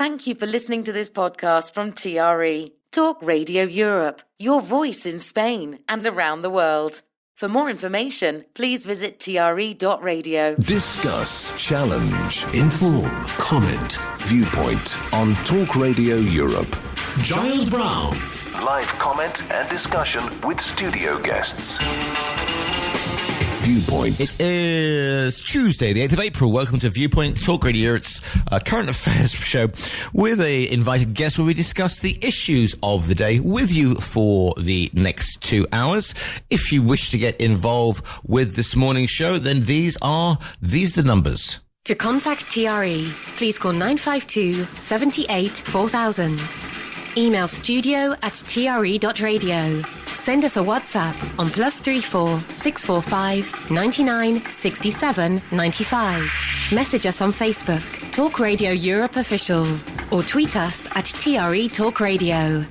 Thank you for listening to this podcast from TRE, Talk Radio Europe, your voice in Spain and around the world. For more information, please visit TRE.radio. Discuss, challenge, inform, comment, viewpoint on Talk Radio Europe. Giles Brown. Live comment and discussion with studio guests. Viewpoint. It is Tuesday, the 8th of April. Welcome to Viewpoint Talk Radio Europe's current affairs show with a invited guest where we discuss the issues of the day with you for the next 2 hours. If you wish to get involved with this morning's show, then these are the numbers. To contact TRE, please call 952 78 4000. Email studio@tre.radio. Send us a WhatsApp on +34 645 99 67 95. Message us on Facebook, Talk Radio Europe Official, or tweet us at TRE Talk Radio.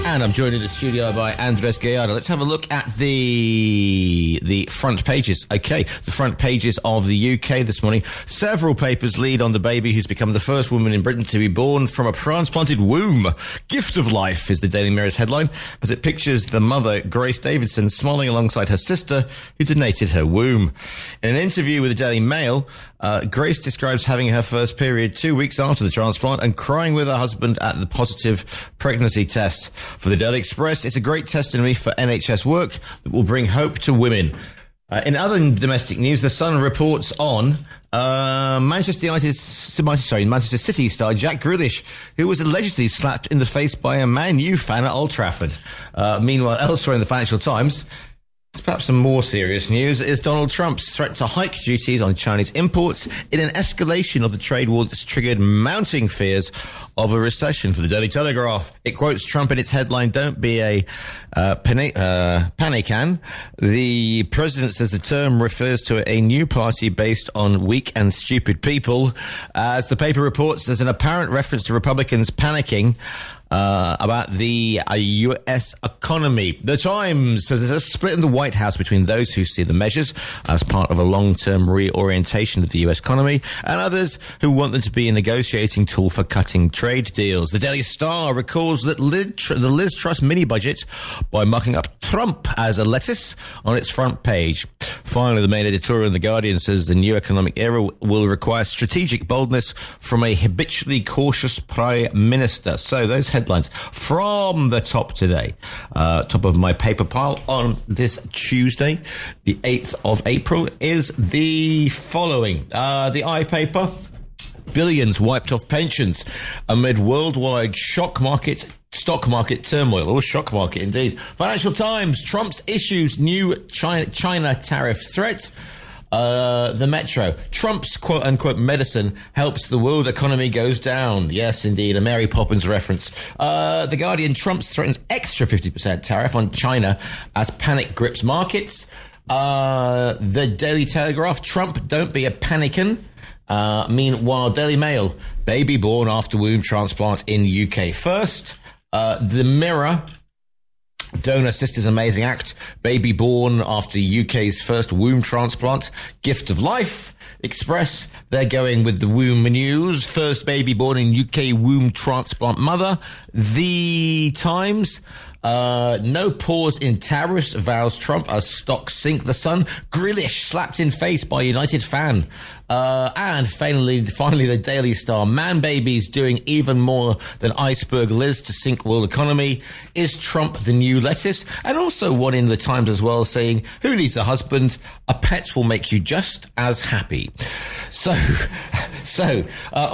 And I'm joined in the studio by Andres Gallardo. Let's have a look at the front pages. Okay, the front pages of the UK this morning. Several papers lead on the baby who's become the first woman in Britain to be born from a transplanted womb. Gift of life is the Daily Mirror's headline, as it pictures the mother, Grace Davidson, smiling alongside her sister, who donated her womb. In an interview with the Daily Mail, Grace describes having her first period 2 weeks after the transplant and crying with her husband at the positive pregnancy test. For the Daily Express, it's a great testimony for NHS work that will bring hope to women. In other domestic news, The Sun reports on Manchester City star Jack Grealish, who was allegedly slapped in the face by a Man U fan at Old Trafford. Meanwhile, elsewhere in the Financial Times, it's perhaps some more serious news, is Donald Trump's threat to hike duties on Chinese imports in an escalation of the trade war that's triggered mounting fears of a recession. For the Daily Telegraph, it quotes Trump in its headline, "Don't be a panican." The president says the term refers to a new party based on weak and stupid people. As the paper reports, there's an apparent reference to Republicans panicking about the U.S. economy. The Times says there's a split in the White House between those who see the measures as part of a long-term reorientation of the U.S. economy and others who want them to be a negotiating tool for cutting trade deals. The Daily Star recalls that the Liz Truss mini-budget by marking up Trump as a lettuce on its front page. Finally, the main editorial in The Guardian says the new economic era will require strategic boldness from a habitually cautious Prime Minister. So those headlines from the top today. Top of my paper pile on this Tuesday, the 8th of April, is the following. The iPaper, billions wiped off pensions amid worldwide stock market turmoil. Or shock market indeed. Financial Times, Trump's issues new China tariff threat. The Metro, Trump's quote-unquote medicine helps the world economy goes down. Yes, indeed, a Mary Poppins reference. The Guardian, Trump threatens extra 50% tariff on China as panic grips markets. The Daily Telegraph, Trump, don't be a panican. Meanwhile, Daily Mail, baby born after womb transplant in UK first. The Mirror, Donor Sisters Amazing Act, baby born after UK's first womb transplant, gift of life. Express, they're going with the womb news, first baby born in UK womb transplant mother. The Times, no pause in tariffs, vows Trump as stocks sink. The Sun, Grealish slapped in face by United fan. And finally, the Daily Star, man babies doing even more than iceberg Liz to sink world economy. Is Trump the new lettuce? And also one in the Times as well saying, who needs a husband? A pet will make you just as happy. So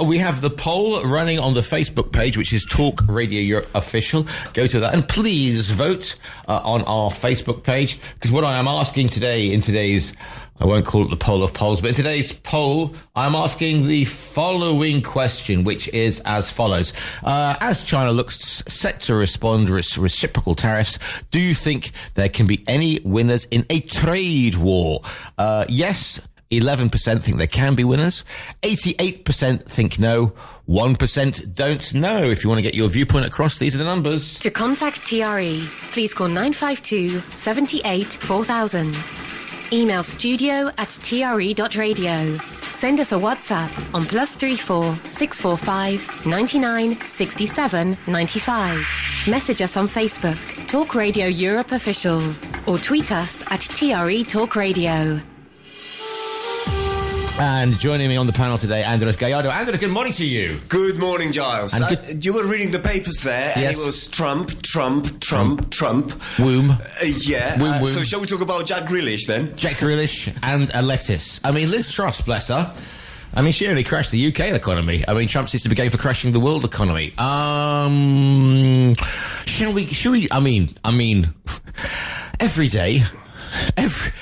we have the poll running on the Facebook page, which is Talk Radio Europe Official. Go to that and please vote on our Facebook page, because what I am asking today in today's, I won't call it the poll of polls, but in today's poll, I'm asking the following question, which is as follows. As China looks set to respond reciprocal tariffs, do you think there can be any winners in a trade war? Yes, 11% think there can be winners. 88% think no. 1% don't know. If you want to get your viewpoint across, these are the numbers. To contact TRE, please call 952 78 4000. Email studio@tre.radio. Send us a WhatsApp on +34 645 99 67 95. Message us on Facebook, Talk Radio Europe Official, or tweet us at TRE Talk Radio. And joining me on the panel today, Andres Gallardo. Andres, good morning to you. Good morning, Giles. You were reading the papers there, and yes. It was Trump. Womb. Yeah. Womb. So shall we talk about Jack Grealish then? Jack Grealish and a lettuce. I mean, Liz Truss, bless her. I mean, she only crashed the UK economy. I mean, Trump seems to be going for crashing the world economy. Should we? I mean,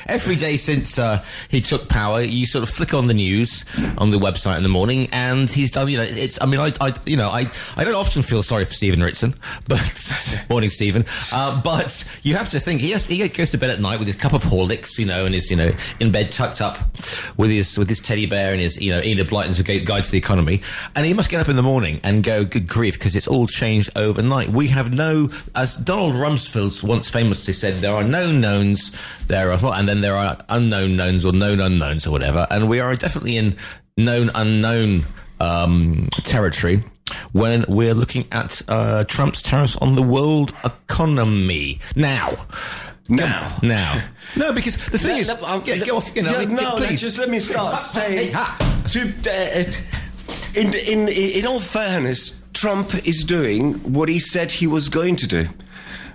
every day since he took power, you sort of flick on the news on the website in the morning, and he's done. You know, it's. I mean, I don't often feel sorry for Stephen Ritson, but morning, Stephen. But you have to think he goes to bed at night with his cup of Horlicks, and is in bed tucked up with his teddy bear and his Enid Blyton's Guide to the Economy, and he must get up in the morning and go, good grief, because it's all changed overnight. We have no, as Donald Rumsfeld once famously said, there are no knowns. And then there are unknown knowns or known unknowns or whatever, and we are definitely in known unknown territory when we're looking at Trump's tariffs on the world economy. Now. No, because the thing is, go off. Please. Let me start saying. In all fairness, Trump is doing what he said he was going to do.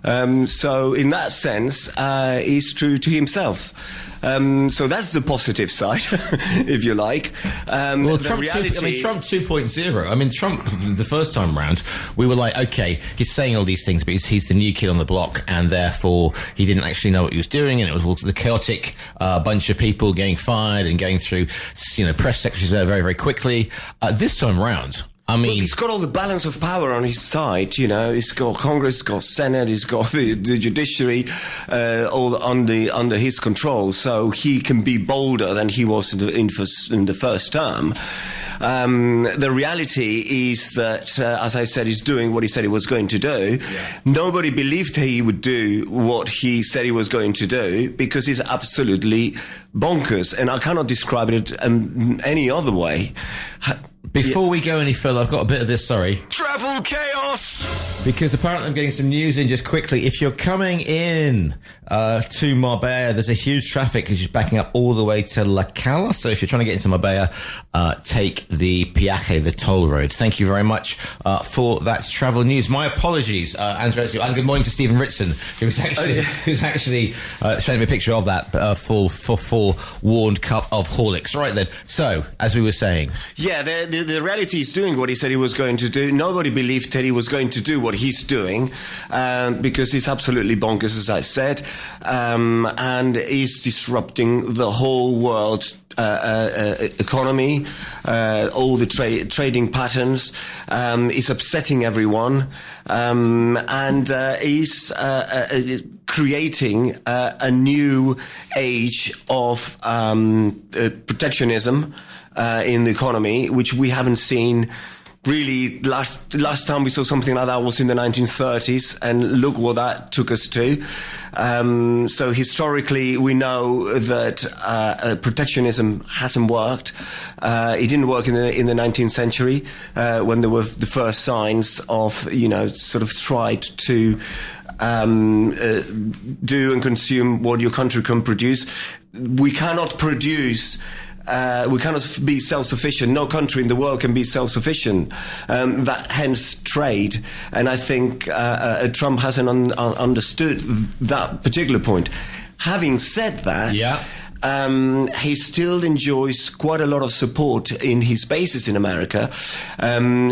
So in that sense, he's true to himself. So that's the positive side, if you like. Well, Trump 2.0. I mean, Trump, the first time round, we were like, okay, he's saying all these things, but he's the new kid on the block, and therefore he didn't actually know what he was doing, and it was the chaotic bunch of people getting fired and going through, press secretaries there very, very quickly. This time round, I mean, he's got all the balance of power on his side, He's got Congress, he's got Senate, he's got the judiciary, all under his control. So he can be bolder than he was in the first term. The reality is that, as I said, he's doing what he said he was going to do. Yeah. Nobody believed he would do what he said he was going to do because he's absolutely bonkers, and I cannot describe it any other way. Before we go any further, I've got a bit of this, sorry. Travel chaos! Because apparently I'm getting some news in just quickly. If you're coming in to Marbella, there's a huge traffic because you're backing up all the way to La Cala. So if you're trying to get into Marbella, take the Piaje, the toll road. Thank you very much for that travel news. My apologies, Andrew, and good morning to Stephen Ritson, who's actually showing me a picture of that full warned cup of Horlicks. Right then, so, as we were saying. Yeah, the reality is doing what he said he was going to do. Nobody believed that he was going to do what he's doing because he's absolutely bonkers, as I said, and he's disrupting the whole world economy, all the trading patterns. He's upsetting everyone, and he's creating a new age of protectionism in the economy, which we haven't seen really. Last time we saw something like that was in the 1930s, and look what that took us to. So historically, we know that protectionism hasn't worked. It didn't work in the 19th century when there were the first signs of, sort of tried to do and consume what your country can produce. We cannot produce. We cannot be self-sufficient. No country in the world can be self-sufficient. That hence trade. And I think Trump hasn't understood that particular point. Having said that, he still enjoys quite a lot of support in his bases in America.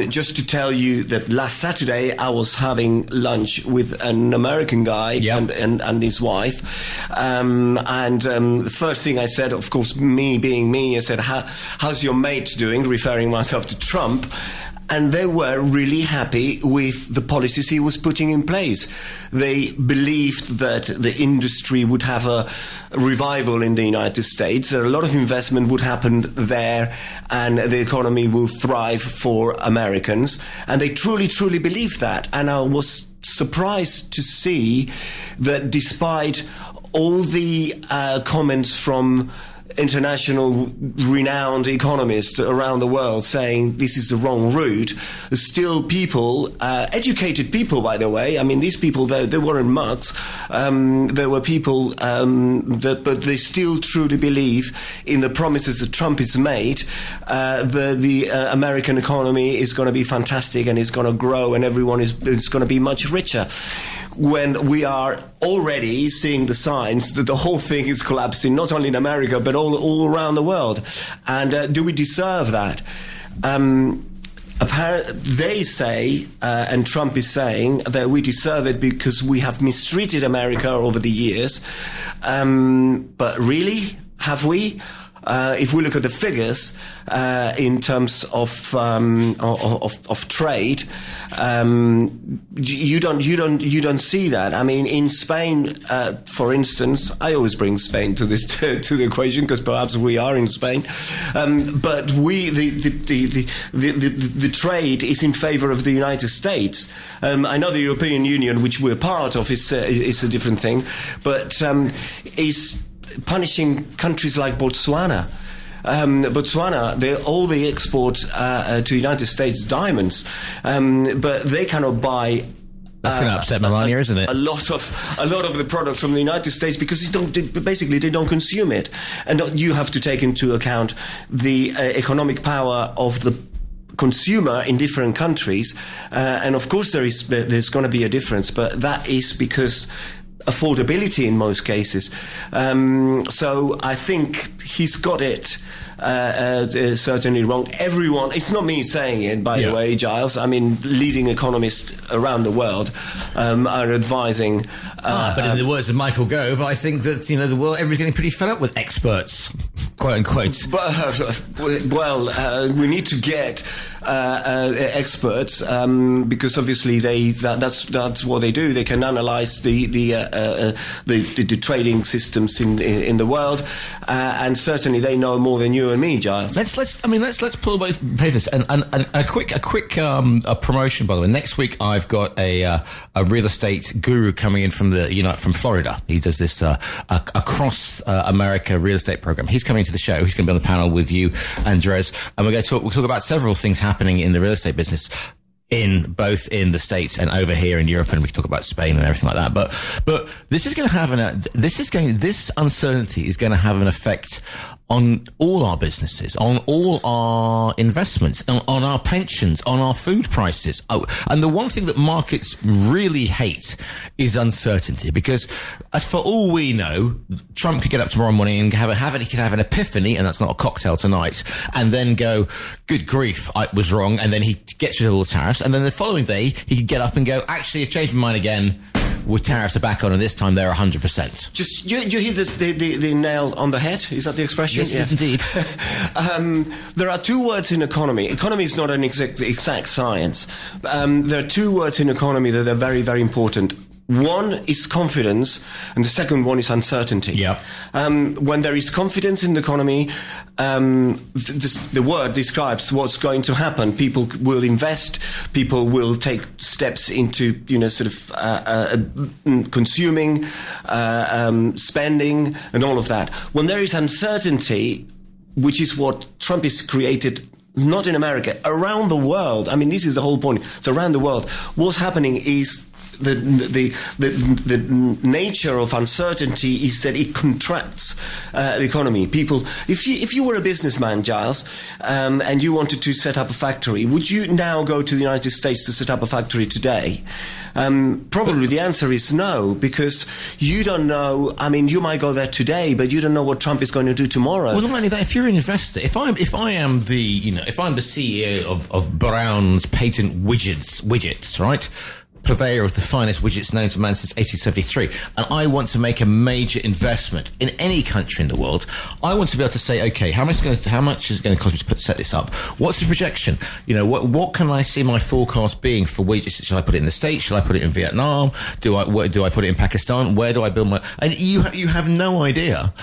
Just to tell you that last Saturday I was having lunch with an American guy and his wife. The first thing I said, of course, me being me, I said, how's your mate doing? Referring myself to Trump. And they were really happy with the policies he was putting in place. They believed that the industry would have a revival in the United States. A lot of investment would happen there, and the economy will thrive for Americans. And they truly, truly believed that. And I was surprised to see that despite all the comments from international renowned economists around the world saying this is the wrong route, still people, educated people, by the way, I mean, these people, they weren't mugs, there were people, but they still truly believe in the promises that Trump has made. The American economy is going to be fantastic and it's going to grow and everyone is going to be much richer. When we are already seeing the signs that the whole thing is collapsing, not only in America, but all around the world. And do we deserve that? They say, and Trump is saying, that we deserve it because we have mistreated America over the years. But really, have we? If we look at the figures in terms of trade, you don't see that. I mean, in Spain, for instance, I always bring Spain to this to the equation because perhaps we are in Spain, but the trade is in favour of the United States. I know the European Union, which we're part of, is a different thing, but is punishing countries like Botswana. Botswana, they export to the United States diamonds, but they cannot buy. That's going to upset Melania, isn't it? A lot of the products from the United States because they don't consume it, and you have to take into account the economic power of the consumer in different countries, and of course there's going to be a difference, but that is because affordability in most cases. So I think he's got it certainly wrong. Everyone, it's not me saying it, by the way, Giles. I mean, leading economists around the world are advising. But in the words of Michael Gove, I think that, the world, everybody's getting pretty fed up with experts, quote unquote. We need to get experts because obviously that's what they do. They can analyze the trading systems in the world, and certainly they know more than you and me, Giles. Let's pull away from this and a quick promotion, by the way. Next week I've got a real estate guru coming in from from Florida. He does this across America real estate program. He's coming to the show. He's going to be on the panel with you, Andres, and we'll talk about several things happening in the real estate business both in the States and over here in Europe, and we can talk about Spain and everything like that. But this is going to have this uncertainty is going to have an effect on all our businesses, on all our investments, on our pensions, on our food prices. And the one thing that markets really hate is uncertainty, because as for all we know, Trump could get up tomorrow morning and he could have an epiphany, and that's not a cocktail tonight, and then go, good grief, I was wrong, and then he gets rid of all the tariffs, and then the following day he could get up and go, actually, I've changed my mind again. With tariffs are back on, and this time they're 100%. Just you hit the nail on the head. Is that the expression? Yes, indeed. There are two words in economy. Economy is not an exact science. There are two words in economy that are very, very important. One is confidence, and the second one is uncertainty. Yeah. When there is confidence in the economy, the word describes what's going to happen. People will invest. People will take steps into, consuming, spending, and all of that. When there is uncertainty, which is what Trump has created. Not in America, around the world. I mean, this is the whole point. It's around the world. What's happening is the nature of uncertainty is that it contracts the economy. People, if you were a businessman, Giles, and you wanted to set up a factory, would you now go to the United States to set up a factory today? Probably the answer is no, because you don't know. I mean, you might go there today, but you don't know what Trump is going to do tomorrow. Well, not only that, if you're an investor, if I'm the CEO of Brown's Patent Widgets, right? Purveyor of the finest widgets known to man since 1873, and I want to make a major investment in any country in the world, I want to be able to say, okay, how much is it going to cost me to set this up? What's the projection? What can I see my forecast being for widgets? Should I put it in the States? Should I put it in Vietnam? Do I put it in Pakistan? Where do I build my? And you have no idea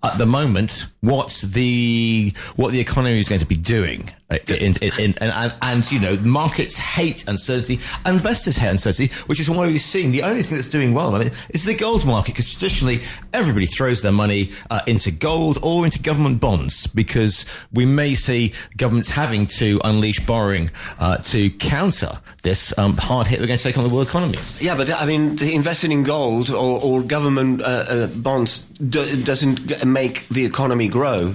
at the moment what the economy is going to be doing. And you know, markets hate uncertainty, investors hate uncertainty, which is why we've seen the only thing that's doing well, I mean, is the gold market, because traditionally everybody throws their money into gold or into government bonds, because we may see governments having to unleash borrowing to counter this hard hit we're going to take on the world economies. Yeah, but I mean, investing in gold or government bonds doesn't make the economy grow.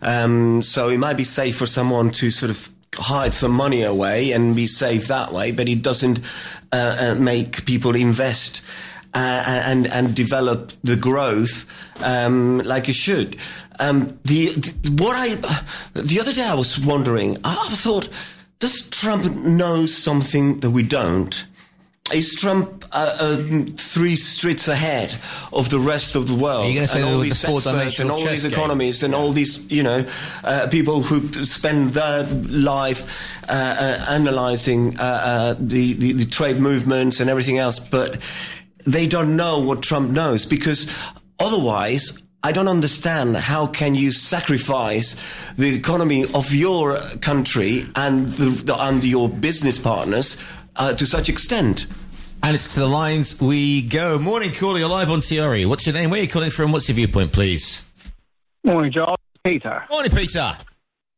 So it might be safe for someone to sort of hide some money away and be safe that way, but it doesn't make people invest and develop the growth like it should. The other day I was wondering, I thought, does Trump know something that we don't? Is Trump 3 streets ahead of the rest of the world? Are you going to say all the these experts and all these economists and all these, people who spend their life analyzing the trade movements and everything else, but they don't know what Trump knows? Because otherwise, I don't understand how can you sacrifice the economy of your country and your business partners to such extent. And it's to the lines we go. Morning, caller, you're live on TRE. What's your name? Where are you calling from? What's your viewpoint, please? Morning, Giles. Peter. Morning, Peter.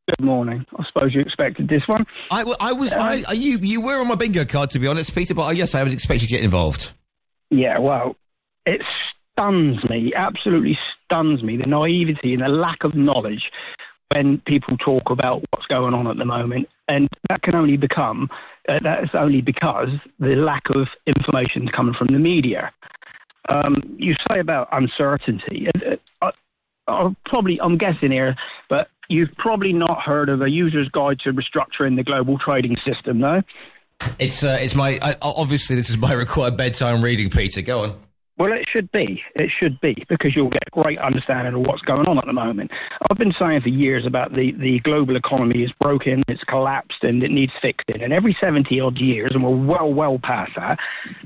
Good morning. I suppose you expected this one. You were on my bingo card, to be honest, Peter, but yes, I would expect you to get involved. Yeah, well, it stuns me, absolutely stuns me, the naivety and the lack of knowledge when people talk about what's going on at the moment. And that can only become, that's only because the lack of information coming from the media. You say about uncertainty. I'm guessing here, but you've probably not heard of a user's guide to restructuring the global trading system, no? It's my obviously this is my required bedtime reading, Peter. Go on. Well, it should be. It should be, because you'll get a great understanding of what's going on at the moment. I've been saying for years about the global economy is broken, it's collapsed, and it needs fixing. And every 70-odd years, and we're well past that,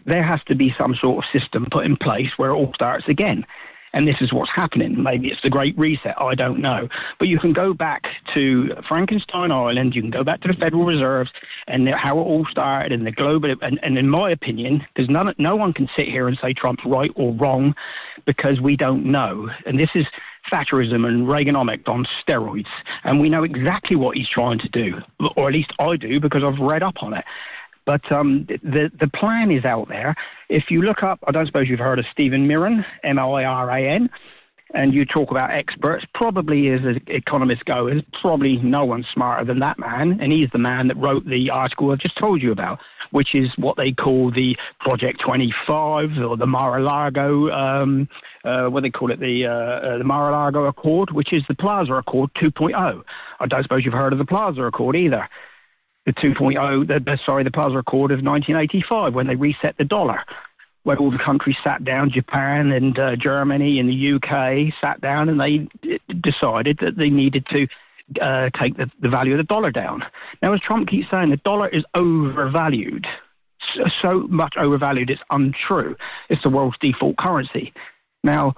there has to be some sort of system put in place where it all starts again. And this is what's happening. Maybe it's the Great Reset, I don't know. But you can go back to Frankenstein Island, you can go back to the Federal Reserves and how it all started, and the global, and in my opinion, because no one can sit here and say Trump's right or wrong, because we don't know. And this is Thatcherism and Reaganomics on steroids. And we know exactly what he's trying to do, or at least I do, because I've read up on it. But the plan is out there. If you look up, I don't suppose you've heard of Stephen Miran, Miran, and you talk about experts, probably as economists go, there's probably no one smarter than that man, and he's the man that wrote the article I've just told you about, which is what they call the Project 25 or the Mar-a-Lago, what they call it, the Mar-a-Lago Accord, which is the Plaza Accord 2.0. I don't suppose you've heard of the Plaza Accord either. The 2.0, the Plaza Accord of 1985, when they reset the dollar, where all the countries sat down, Japan and Germany and the UK sat down, and they decided that they needed to take the value of the dollar down. Now, as Trump keeps saying, the dollar is overvalued, so much overvalued it's untrue. It's the world's default currency. Now,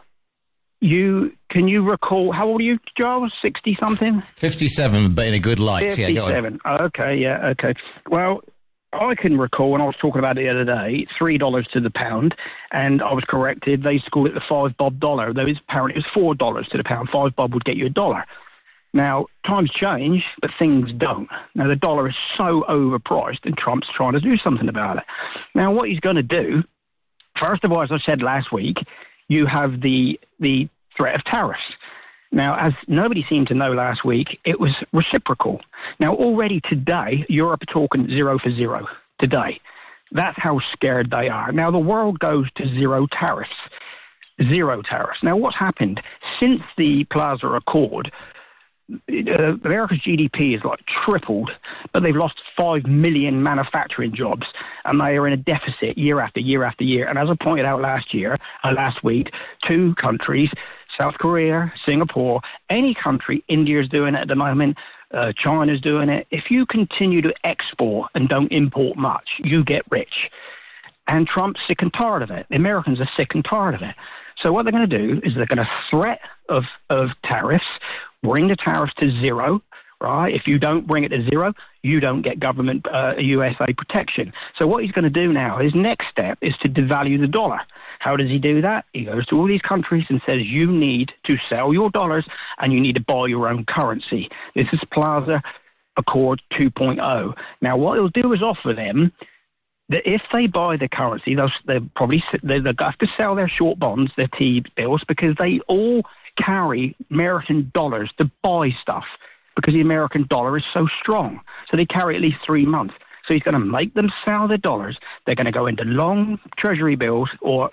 can you recall, how old are you, Giles? 60-something? 57, but in a good light. 57. Yeah, go on. Okay. Well, I can recall when I was talking about it the other day, $3 to the pound, and I was corrected. They used to call it the 5-bob dollar. Apparently it was $4 to the pound. 5 bob would get you $1. Now, times change, but things don't. Now, the dollar is so overpriced, and Trump's trying to do something about it. Now, what he's going to do, first of all, as I said last week, you have the threat of tariffs. Now, as nobody seemed to know last week, it was reciprocal. Now, already today, Europe are talking 0 for 0 today. That's how scared they are. Now, the world goes to zero tariffs. Zero tariffs. Now, what's happened? Since the Plaza Accord, America's GDP is like tripled, but they've lost 5 million manufacturing jobs, and they are in a deficit year after year after year. And as I pointed out last week, 2 countries, South Korea, Singapore, any country, India's doing it at the moment, China's doing it. If you continue to export and don't import much, you get rich. And Trump's sick and tired of it. The Americans are sick and tired of it. So what they're going to do is they're going to threat of tariffs, bring the tariffs to zero, right? If you don't bring it to zero, you don't get government USA protection. So what he's going to do now, his next step is to devalue the dollar. How does he do that? He goes to all these countries and says, you need to sell your dollars and you need to buy your own currency. This is Plaza Accord 2.0. Now, what he'll do is offer them that if they buy the currency, they'll have to sell their short bonds, their T-bills, because they all carry American dollars to buy stuff because the American dollar is so strong. So they carry at least 3 months. So he's going to make them sell their dollars. They're going to go into long treasury bills or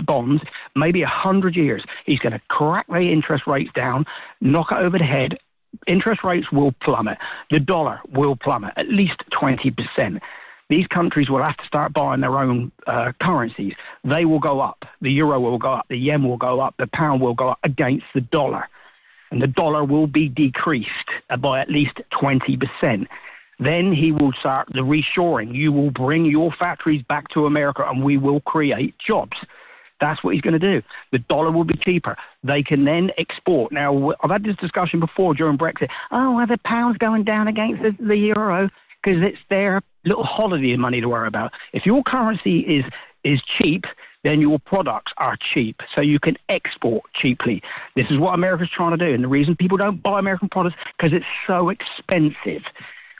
bonds, maybe 100 years. He's going to crack the interest rates down, knock it over the head. Interest rates will plummet. The dollar will plummet, at least 20%. These countries will have to start buying their own currencies. They will go up. The euro will go up. The yen will go up. The pound will go up against the dollar. And the dollar will be decreased by at least 20%. Then he will start the reshoring. You will bring your factories back to America and we will create jobs. That's what he's going to do. The dollar will be cheaper. They can then export. Now, I've had this discussion before during Brexit. Oh, well, the pound's going down against the euro because it's their little holiday money to worry about. If your currency is cheap, then your products are cheap, so you can export cheaply. This is what America's trying to do, and the reason people don't buy American products because it's so expensive.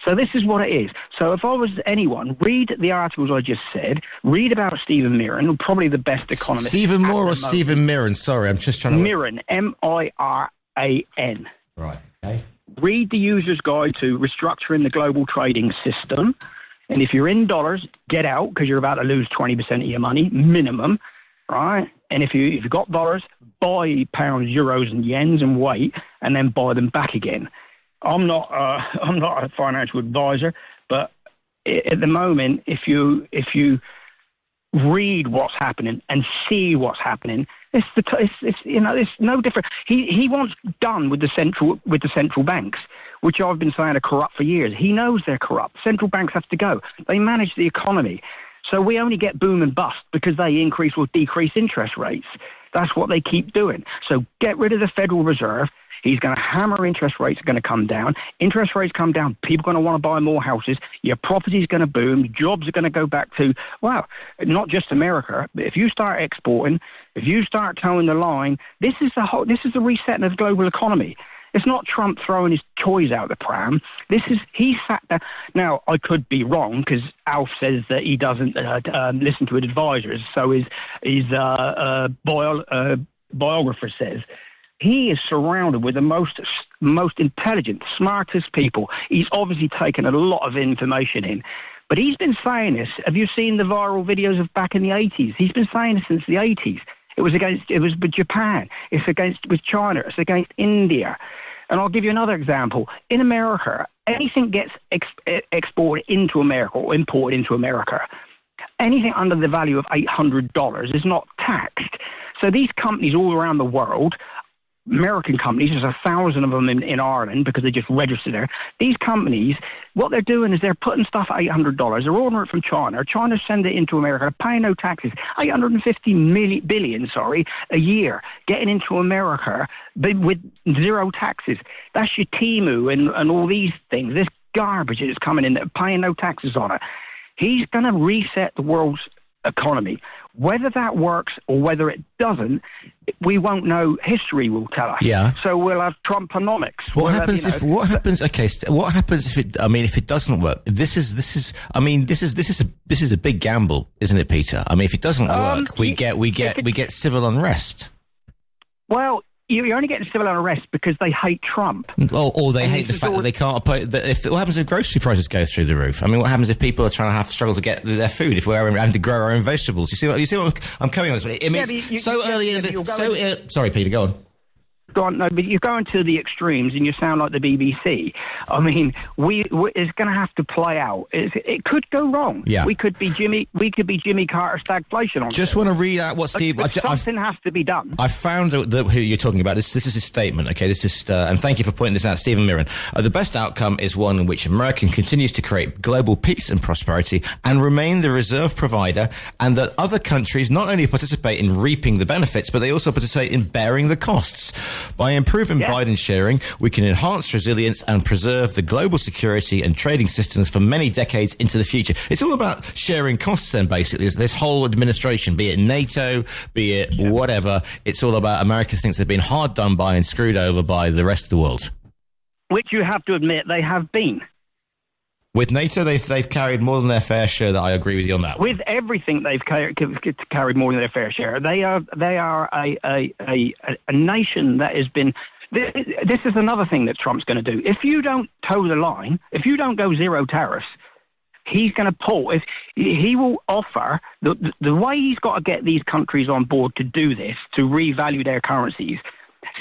So this is what it is. So if I was anyone, read the articles I just said, read about Stephen Mirren, probably the best economist. Stephen Moore or Stephen Mirren? Sorry, I'm just trying to... Mirren, M-I-R-A-N. Right, okay. Read the user's guide to restructuring the global trading system. And if you're in dollars, get out because you're about to lose 20% of your money, minimum, right? And if you've got dollars, buy pounds, euros, and yens and wait, and then buy them back again. I'm not a financial advisor, but at the moment, if you read what's happening and see what's happening, it's no different. He wants done with the central banks, which I've been saying are corrupt for years. He knows they're corrupt. Central banks have to go. They manage the economy. So we only get boom and bust because they increase or decrease interest rates. That's what they keep doing. So get rid of the Federal Reserve. He's going to hammer interest rates are going to come down. Interest rates come down. People are going to want to buy more houses. Your property is going to boom. Jobs are going to go back to, well, not just America. But if you start exporting, if you start towing the line, this is the resetting of the global economy. It's not Trump throwing his toys out the pram. He sat there. Now, I could be wrong because Alf says that he doesn't listen to his advisors. So his biographer says. He is surrounded with the most intelligent, smartest people. He's obviously taken a lot of information in. But he's been saying this. Have you seen the viral videos of back in the 80s? He's been saying this since the 80s. It was with Japan. It's with China. It's against India. And I'll give you another example. In America, anything gets exported into America or imported into America. Anything under the value of $800 is not taxed. So these companies all around the world, American companies, there's 1,000 of them in Ireland because they just registered there. These companies, what they're doing is they're putting stuff at $800. They're ordering it from China. China send it into America. They're paying no taxes. $850 billion a year getting into America with zero taxes. That's your Temu and all these things. This garbage is coming in. They're paying no taxes on it. He's going to reset the world's economy. Whether that works or whether it doesn't, we won't know. History will tell us. Yeah. So we'll have Trumponomics. What happens if it doesn't work? This is a big gamble, isn't it, Peter? I mean, if it doesn't work, we get civil unrest. Well, you're only getting civil unrest because they hate Trump. Or they hate the fact that they can't put. What happens if grocery prices go through the roof? I mean, what happens if people are trying to struggle to get their food if we're having to grow our own vegetables? You see what I'm coming on this? I mean, it's so early in the. Sorry, Peter, go on. but you're going to the extremes and you sound like the BBC. I mean, it's going to have to play out. It could go wrong. Yeah. We could be Jimmy Carter stagflation on. Just want to read out what Steve. Something has to be done. I found who you're talking about. This is his statement. Okay, this is and thank you for pointing this out, Stephen Mirren. The best outcome is one in which America continues to create global peace and prosperity and remain the reserve provider, and that other countries not only participate in reaping the benefits, but they also participate in bearing the costs. By improving Biden sharing, we can enhance resilience and preserve the global security and trading systems for many decades into the future. It's all about sharing costs then, basically. This whole administration, be it NATO, be it whatever, it's all about America thinks they've been hard done by and screwed over by the rest of the world. Which you have to admit they have been. With NATO, they've carried more than their fair share. That I agree with you on that. With everything, they've carried more than their fair share. They are a nation that has been. This is another thing that Trump's going to do. If you don't toe the line, if you don't go zero tariffs, he's going to pull. If he will offer the way he's got to get these countries on board to do this, to revalue their currencies.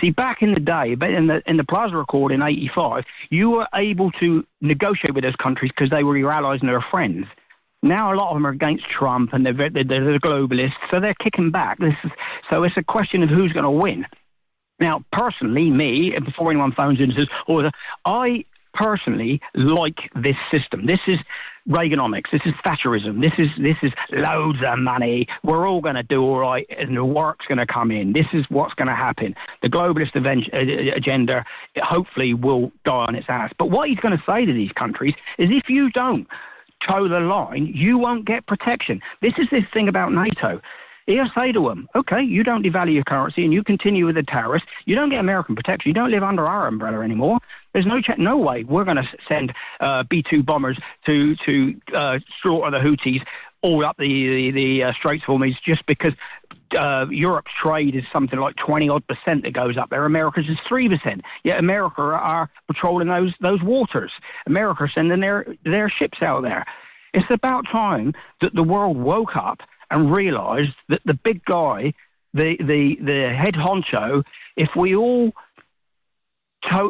See, back in the day, in the Plaza Accord in '85, you were able to negotiate with those countries because they were your allies and their friends. Now a lot of them are against Trump and they're the globalists, so they're kicking back. So it's a question of who's going to win. Now, personally, before anyone phones in and says, I personally like this system. This is Reaganomics. This is Thatcherism. This is loads of money. We're all going to do all right, and the work's going to come in. This is what's going to happen. The globalist agenda hopefully will die on its ass. But what he's going to say to these countries is, if you don't toe the line, you won't get protection. This is this thing about NATO. He'll say to them, okay, you don't devalue your currency and you continue with the tariffs. You don't get American protection. You don't live under our umbrella anymore. There's no way we're going to send B-2 bombers to slaughter the Houthis all up the Straits of Hormuz just because Europe's trade is something like 20-odd% that goes up there. America's is 3%. Yet America are patrolling those waters. America are sending their ships out there. It's about time that the world woke up and realised that the big guy, the head honcho, if we all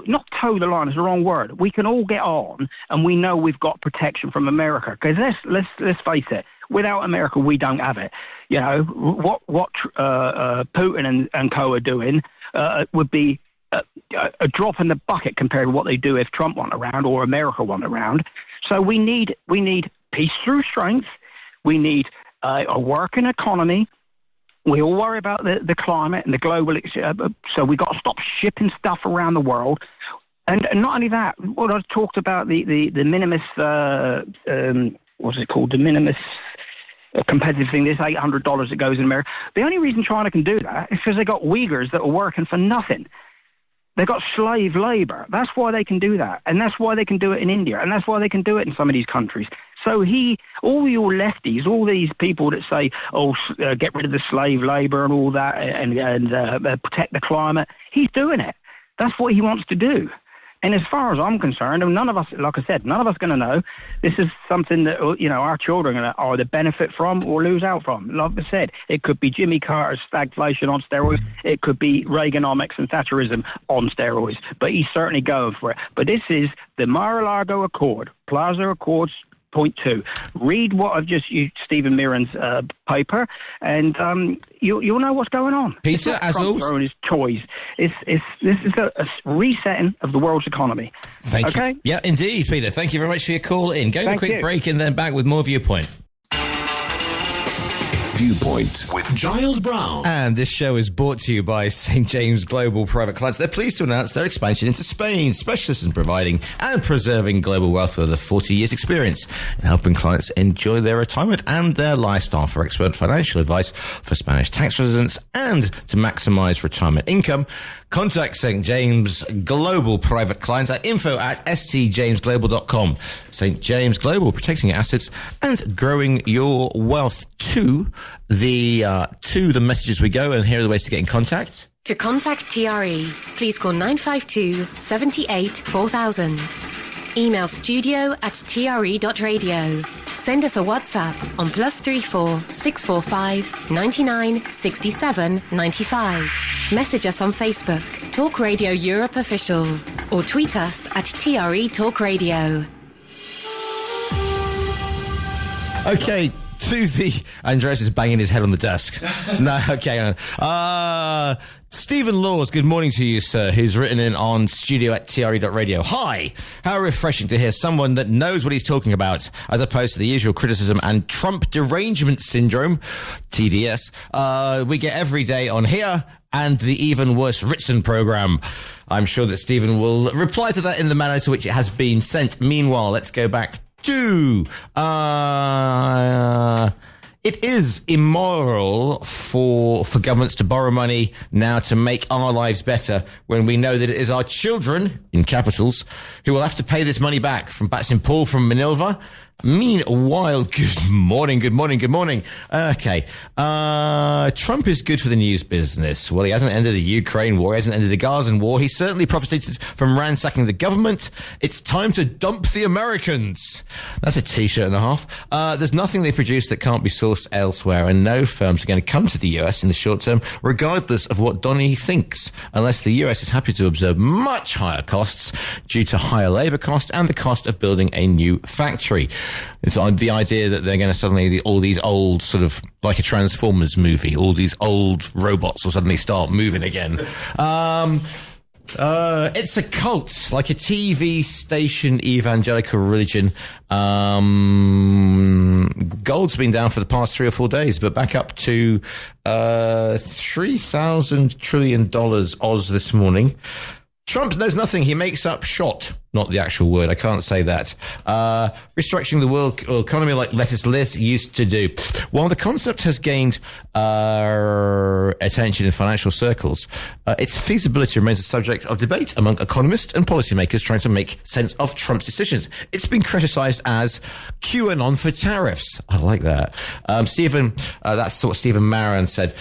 not toe the line is the wrong word, we can all get on and we know we've got protection from America. Because let's face it, without America we don't have it. You know, what Putin and co are doing would be a drop in the bucket compared to what they do if Trump wasn't around or America wasn't around. So we need peace through strength. We need a working economy. We all worry about the climate and the global, so we've got to stop shipping stuff around the world. And not only that, what I talked about the minimus, what's it called, the minimus competitive thing, this $800 that goes in America. The only reason China can do that is because they got Uyghurs that are working for nothing. They've got slave labor. That's why they can do that. And that's why they can do it in India. And that's why they can do it in some of these countries. So all your lefties, all these people that say, get rid of the slave labor and all that and protect the climate, he's doing it. That's what he wants to do. And as far as I'm concerned, and none of us, like I said, none of us going to know. This is something that, our children are either benefit from or lose out from. Like I said, it could be Jimmy Carter's stagflation on steroids. It could be Reaganomics and Thatcherism on steroids. But he's certainly going for it. But this is the Mar-a-Lago Accord, Plaza Accords, Point 2. Read what I've just used, Stephen Mirren's paper, and you'll know what's going on. Peter, as always, throwing his toys. This is a resetting of the world's economy. Thank you. Yeah, indeed, Peter. Thank you very much for your call in. Go to a quick break and then back with more Viewpoint. Viewpoint with Giles Brown. And this show is brought to you by St. James Global Private Clients. They're pleased to announce their expansion into Spain, specialists in providing and preserving global wealth with a 40 years experience in helping clients enjoy their retirement and their lifestyle. For expert financial advice for Spanish tax residents and to maximize retirement income, contact St. James Global Private Clients at info@stjamesglobal.com. St. James Global, protecting your assets and growing your wealth. To the messages we go, and here are the ways to get in contact. To contact TRE, please call 952 78 4000. Email studio@tre.radio. Send us a WhatsApp on +34 645 99 67 95. Message us on Facebook, Talk Radio Europe Official, or tweet us at TRE Talk Radio. Okay, to the... Andreas is banging his head on the desk. No, okay. Stephen Laws, good morning to you, sir, who's written in on studio@tre.radio. Hi, how refreshing to hear someone that knows what he's talking about, as opposed to the usual criticism and Trump derangement syndrome, TDS, we get every day on here and the even worse Ritson programme. I'm sure that Stephen will reply to that in the manner to which it has been sent. Meanwhile, let's go back to... It is immoral for governments to borrow money now to make our lives better when we know that it is our children, in capitals, who will have to pay this money back. From Batson Paul from Manilva. Meanwhile, good morning. Okay. Trump is good for the news business. Well, he hasn't ended the Ukraine war. He hasn't ended the Gazan war. He certainly profited from ransacking the government. It's time to dump the Americans. That's a T-shirt and a half. There's nothing they produce that can't be sourced elsewhere, and no firms are going to come to the US in the short term, regardless of what Donny thinks, unless the US is happy to absorb much higher costs due to higher labour cost and the cost of building a new factory. It's the idea that they're going to suddenly, all these old, sort of like a Transformers movie, all these old robots will suddenly start moving again. It's a cult, like a TV station evangelical religion. Gold's been down for the past 3 or 4 days, but back up to $3,000 trillion Oz this morning. Trump knows nothing. He makes up shot. Not the actual word. I can't say that. Restructuring the world economy like Lettuce Liz used to do. While the concept has gained attention in financial circles, its feasibility remains a subject of debate among economists and policymakers trying to make sense of Trump's decisions. It's been criticised as QAnon for tariffs. I like that. That's what Stephen Maran said.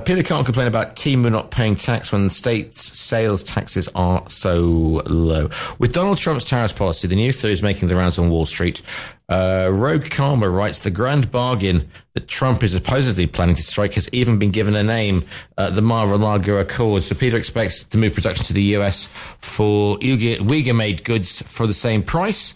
Peter can't complain about Temu not paying tax when the state's sales taxes are so low. With Donald Trump's tariffs policy, the news story is making the rounds on Wall Street. Rogue Karma writes the grand bargain that Trump is supposedly planning to strike has even been given a name, the Mar-a-Lago Accord. So Peter expects to move production to the US for Uyghur-made goods for the same price.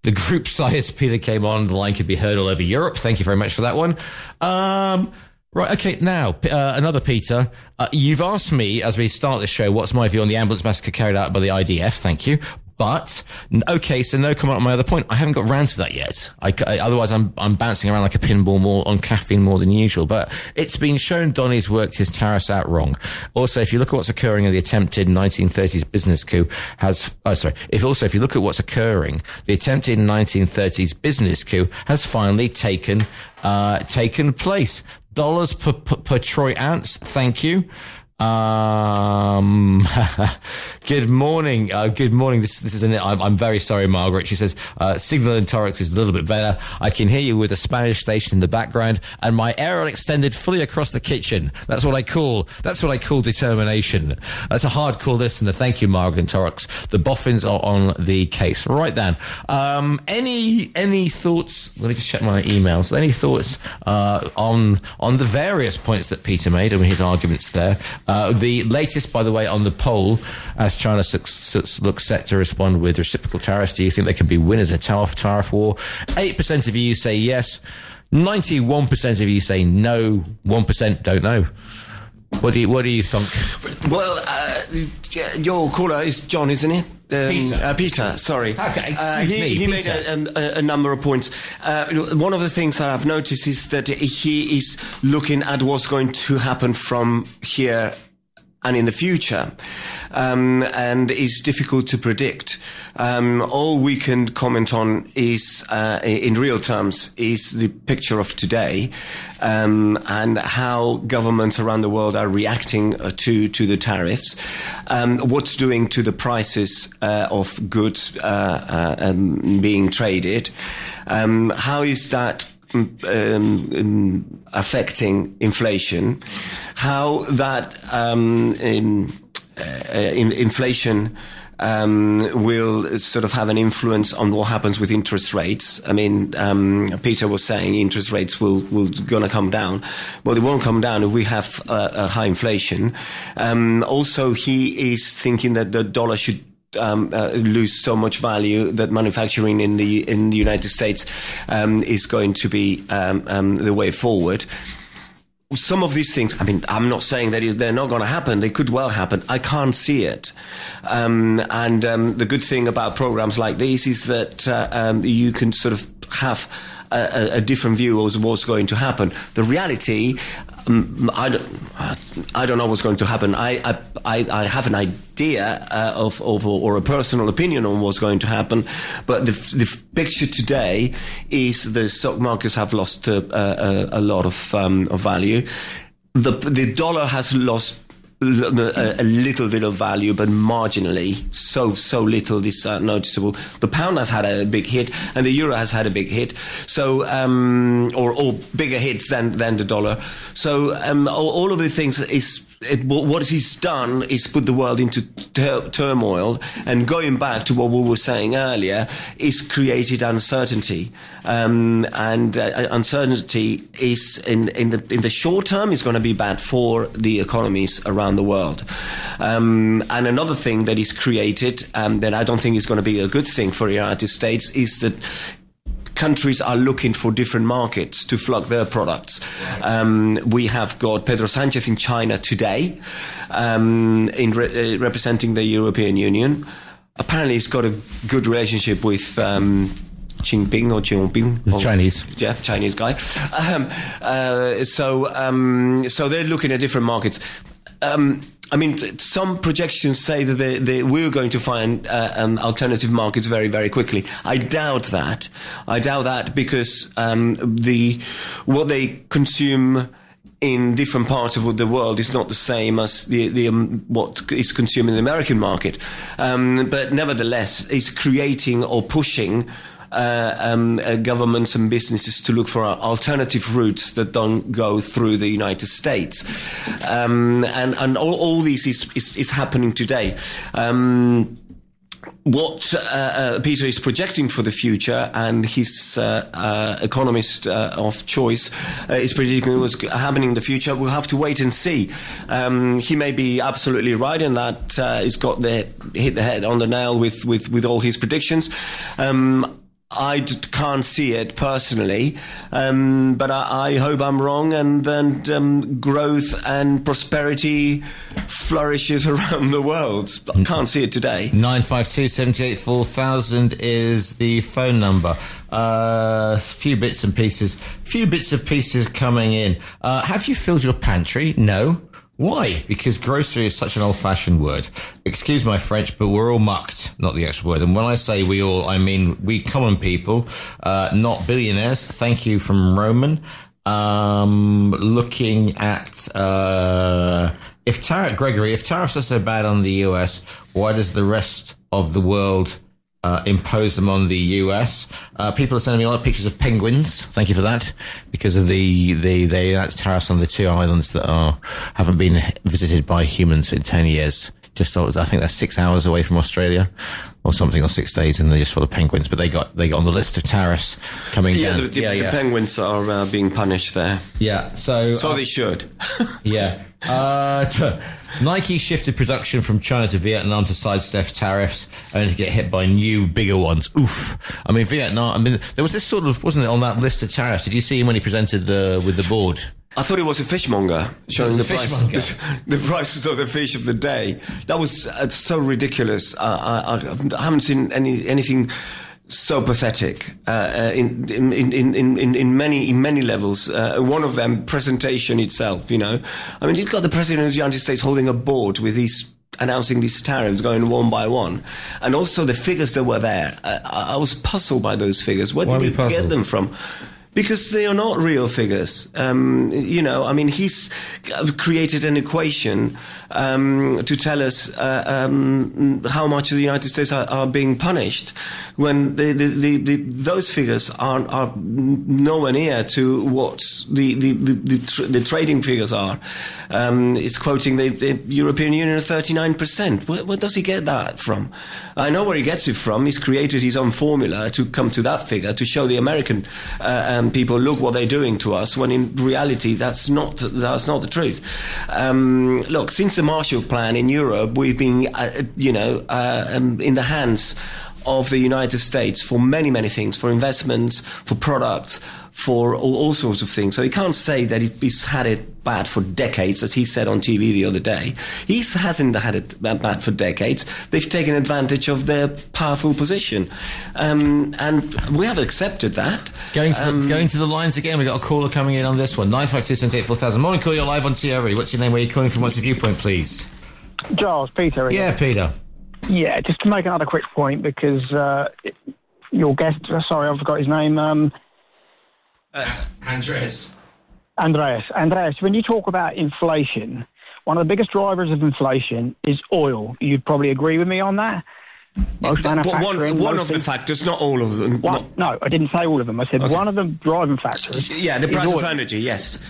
The group size Peter came on, the line could be heard all over Europe. Thank you very much for that one. Right, okay, now, another Peter. You've asked me, as we start the show, what's my view on the ambulance massacre carried out by the IDF. Thank you. But, okay, so no comment on my other point. I haven't got round to that yet. Otherwise, I'm bouncing around like a pinball more on caffeine more than usual. But it's been shown Donny's worked his tariffs out wrong. Also, if you look at what's occurring in the attempted 1930s business coup if you look at what's occurring, the attempted 1930s business coup has finally taken place. Dollars per troy ounce. Thank you. Good morning. This is I'm very sorry, Margaret. She says, signal in Torrance is a little bit better. I can hear you with a Spanish station in the background and my aerial extended fully across the kitchen. That's what I call determination. That's a hardcore listener. Thank you, Margaret in Torrance. The boffins are on the case. Right then. Any thoughts? Let me just check my emails. Any thoughts, on the various points that Peter made and his arguments there? The latest, by the way, on the poll, as China looks set to respond with reciprocal tariffs, do you think they can be winners in a tariff war? 8% of you say yes, 91% of you say no, 1% don't know. What do you think? Well, your caller is John, isn't he? Peter, sorry. Okay, he made a number of points. One of the things that I've noticed is that he is looking at what's going to happen from here and in the future, and it's difficult to predict. All we can comment on is, in real terms, is the picture of today, and how governments around the world are reacting to the tariffs, what's doing to the prices of goods being traded, how is that affecting inflation, how that inflation will sort of have an influence on what happens with interest rates. I mean, Peter was saying interest rates will gonna come down. Well, they won't come down if we have a high inflation. Also, he is thinking that the dollar should lose so much value that manufacturing in the United States is going to be the way forward. Some of these things, I mean, I'm not saying that they're not going to happen. They could well happen. I can't see it. The good thing about programs like these is that you can sort of have a different view of what's going to happen. The reality, I don't know what's going to happen. I have an idea or a personal opinion on what's going to happen, but the picture today is the stock markets have lost a lot of value. The dollar has lost a little bit of value, but marginally, so little this noticeable. The pound has had a big hit, and the euro has had a big hit. So, or bigger hits than the dollar. So, all of the things is. What he's done is put the world into turmoil, and going back to what we were saying earlier, is created uncertainty. Uncertainty is in the short term is going to be bad for the economies around the world. And another thing that is created, that I don't think is going to be a good thing for the United States, is that countries are looking for different markets to flood their products. We have got Pedro Sanchez in China today, representing the European Union. Apparently, he's got a good relationship with Jinping or Jinping. The Chinese. Yeah, Chinese guy. So they're looking at different markets. I mean, some projections say that we're going to find alternative markets very, very quickly. I doubt that. Because what they consume in different parts of the world is not the same as what is consumed in the American market. But nevertheless, it's creating or pushing governments and businesses to look for alternative routes that don't go through the United States. And all this is happening today. What Peter is projecting for the future, and his economist of choice is predicting what's happening in the future, we'll have to wait and see. He may be absolutely right in that he's got hit the head on the nail with all his predictions. I can't see it personally, but I hope I'm wrong, and then growth and prosperity flourishes around the world. I can't see it today. 952 78 4000 is the phone number. Few bits of pieces coming in. Have you filled your pantry? No. Why? Because grocery is such an old-fashioned word. Excuse my French, but we're all mucked, not the actual word. And when I say we all, I mean we common people, not billionaires. Thank you from Roman. Looking at if tariffs are so bad on the US, why does the rest of the world impose them on the US? People are sending me a lot of pictures of penguins. Thank you for that. Because of that's tariffs on the two islands that haven't been visited by humans in 10 years. I think they're 6 hours away from Australia or something, or 6 days, and they're just full of penguins. But they got on the list of tariffs coming down. The penguins are being punished there. Yeah, so they should. Yeah. Nike shifted production from China to Vietnam to sidestep tariffs and to get hit by new, bigger ones. Oof. I mean, Vietnam, there was this sort of, wasn't it, on that list of tariffs? Did you see him when he presented with the board? I thought it was a fishmonger showing the prices of the fish of the day. That was so ridiculous. I haven't seen anything so pathetic in many levels. One of them, presentation itself. You know, I mean, you've got the president of the United States holding a board with these, announcing these tariffs going one by one, and also the figures that were there. I was puzzled by those figures. Where did he get them from? Because they are not real figures. He's created an equation to tell us how much the United States are being punished, when those figures are nowhere near to what the trading figures are. It's quoting the European Union at 39%. Where does he get that from? I know where he gets it from. He's created his own formula to come to that figure, to show the American people, look what they're doing to us, when in reality that's not the truth. Look, since the Marshall Plan in Europe, we've been in the hands of the United States for many things, for investments, for products, for all sorts of things. So he can't say that he's had it bad for decades, as he said on TV the other day. He hasn't had it bad for decades. They've taken advantage of their powerful position. And we have accepted that. Going to the lines again, we've got a caller coming in on this one. 952-78-4000. Morning, call, you're live on TRE. What's your name? Where are you calling from? What's your viewpoint, please? Giles, Peter. Yeah, Peter. Yeah, just to make another quick point, because your guest, sorry, I forgot his name. Andreas, when you talk about inflation, one of the biggest drivers of inflation is oil. You'd probably agree with me on that? Most manufacturing... One of the factors, not all of them. No, I didn't say all of them. I said one of the driving factors. Yeah, the price of energy, yes.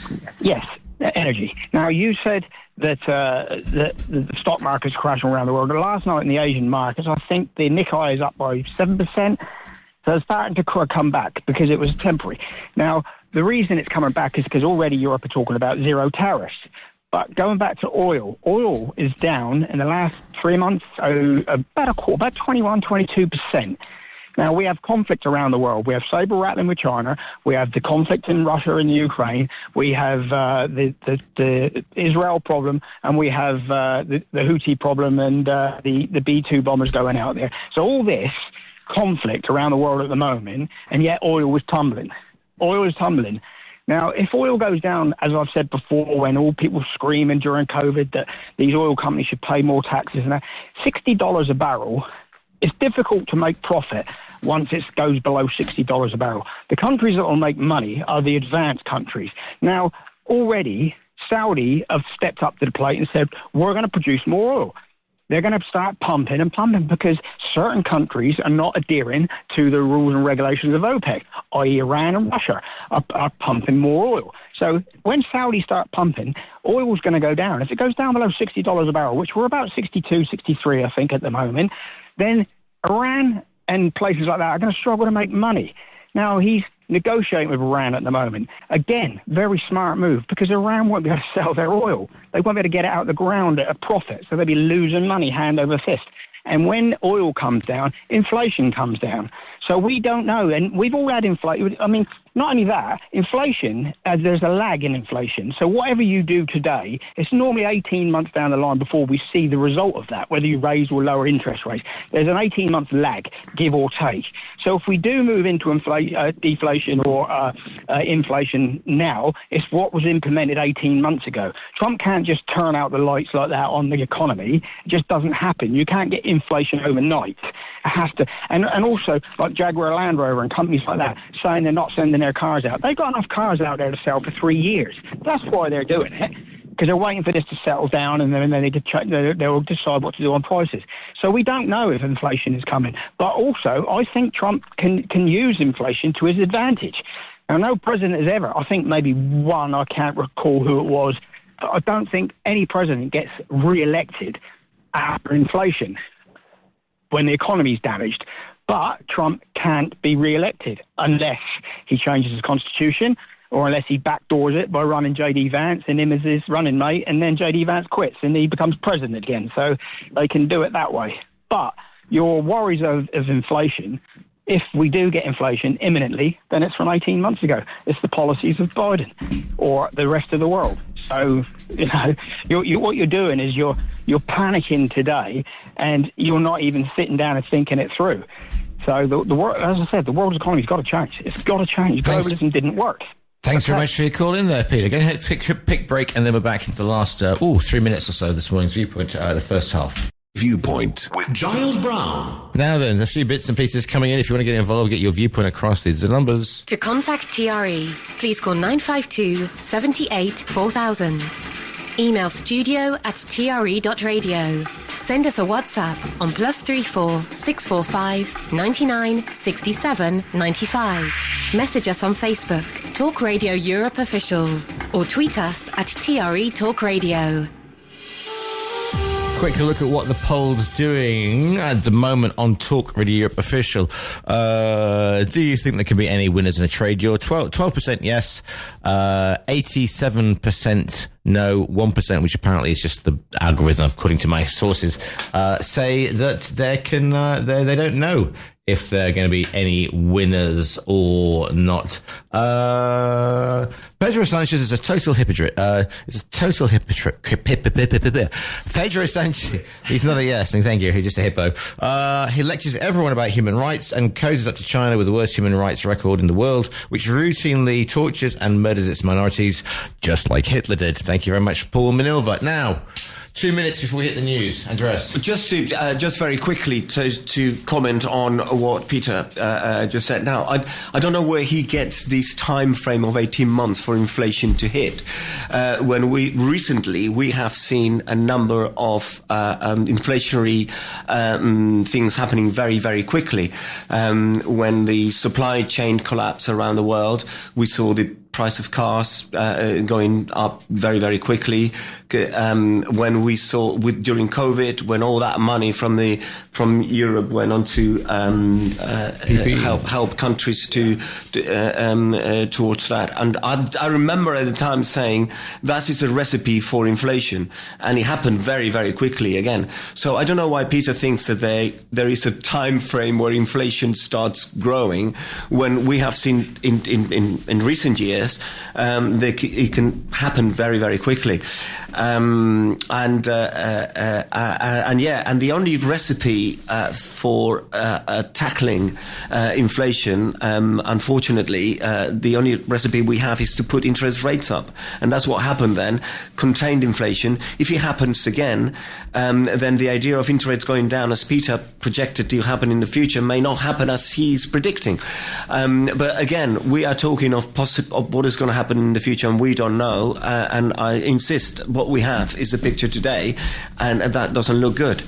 Yes, energy. Now, you said that the stock market's crashing around the world. Last night in the Asian markets, I think the Nikkei is up by 7%. So it's starting to come back because it was temporary. Now, the reason it's coming back is because already Europe are talking about zero tariffs. But going back to oil is down in the last 3 months, about 21-22%. Now, we have conflict around the world. We have saber rattling with China. We have the conflict in Russia and Ukraine. We have the Israel problem, and we have the Houthi problem and the B-2 bombers going out there. So all this conflict around the world at the moment, and yet oil is tumbling. Now, if oil goes down, as I've said before, when all people screaming during COVID that these oil companies should pay more taxes and that, $60 a barrel, it's difficult to make profit once it goes below $60 a barrel. The countries that will make money are the advanced countries. Now, already, Saudi have stepped up to the plate and said, we're going to produce more oil. They're going to start pumping because certain countries are not adhering to the rules and regulations of OPEC, i.e. Iran and Russia are pumping more oil. So when Saudi start pumping, oil's going to go down. If it goes down below $60 a barrel, which we're about 62, 63, I think, at the moment, then Iran and places like that are going to struggle to make money. Now, he's negotiating with Iran at the moment. Again, very smart move, because Iran won't be able to sell their oil. They won't be able to get it out of the ground at a profit, so they'll be losing money hand over fist. And when oil comes down, inflation comes down. So we don't know. And we've all had inflation. I mean, not only that, inflation, there's a lag in inflation. So whatever you do today, it's normally 18 months down the line before we see the result of that, whether you raise or lower interest rates. There's an 18-month lag, give or take. So if we do move into deflation or inflation now, it's what was implemented 18 months ago. Trump can't just turn out the lights like that on the economy. It just doesn't happen. You can't get inflation overnight. It has to. And also, like Jaguar Land Rover and companies like that, saying they're not sending their cars out. They've got enough cars out there to sell for 3 years. That's why they're doing it, because they're waiting for this to settle down, and then they'll decide what to do on prices. So we don't know if inflation is coming. But also, I think Trump can use inflation to his advantage. Now, no president has ever, I think maybe one, I can't recall who it was, but I don't think any president gets re-elected after inflation when the economy is damaged. But Trump can't be re-elected unless he changes his constitution, or unless he backdoors it by running J.D. Vance and him as his running mate, and then J.D. Vance quits and he becomes president again. So they can do it that way. But your worries of inflation, if we do get inflation imminently, then it's from 18 months ago. It's the policies of Biden or the rest of the world. So, what you're doing is you're panicking today, and you're not even sitting down and thinking it through. So the world, as I said, the world's economy's got to change. It's got to change. Globalism didn't work. Thanks very much for your call in there, Peter. Going to take a quick break, and then we're back into the last 3 minutes or so this morning's Viewpoint, the first half. Viewpoint with Giles Brown. Now then, a few bits and pieces coming in. If you want to get involved, get your viewpoint across. These are the numbers. To contact TRE, please call 952 78 4000. Email studio@tre.radio. Send us a WhatsApp on +34 645 99 67 95. Message us on Facebook, Talk Radio Europe Official, or tweet us at TRE Talk Radio. Quick look at what the poll's doing at the moment on Talk Radio Europe Official. Do you think there can be any winners in a trade? You're 12% yes, 87% no, 1%, which apparently is just the algorithm, according to my sources, say that they don't know if there are going to be any winners or not. Pedro Sanchez is a total hypocrite. Pedro Sanchez, he's not a yes, thank you, he's just a hippo. He lectures everyone about human rights and cozies up to China with the worst human rights record in the world, which routinely tortures and murders its minorities, just like Hitler did. Thank you very much, Paul Manilva. Now, 2 minutes before we hit the news. Andreas. Just very quickly to comment on what Peter just said. Now, I don't know where he gets this time frame of 18 months for inflation to hit. When we have seen a number of inflationary things happening very, very quickly. When the supply chain collapsed around the world, we saw the price of cars going up very, very quickly. When we saw during COVID, when all that money from Europe went on to help countries towards that, and I remember at the time saying that is a recipe for inflation, and it happened very, very quickly again. So I don't know why Peter thinks that there is a time frame where inflation starts growing when we have seen in recent years. It can happen very, very quickly, and the only recipe for tackling inflation, unfortunately, the only recipe we have is to put interest rates up, and that's what happened then. Contained inflation. If it happens again, then the idea of interest going down, as Peter projected to happen in the future, may not happen as he's predicting. But again, we are talking of what is going to happen in the future, and we don't know. And I insist, what we have is a picture today, and that doesn't look good.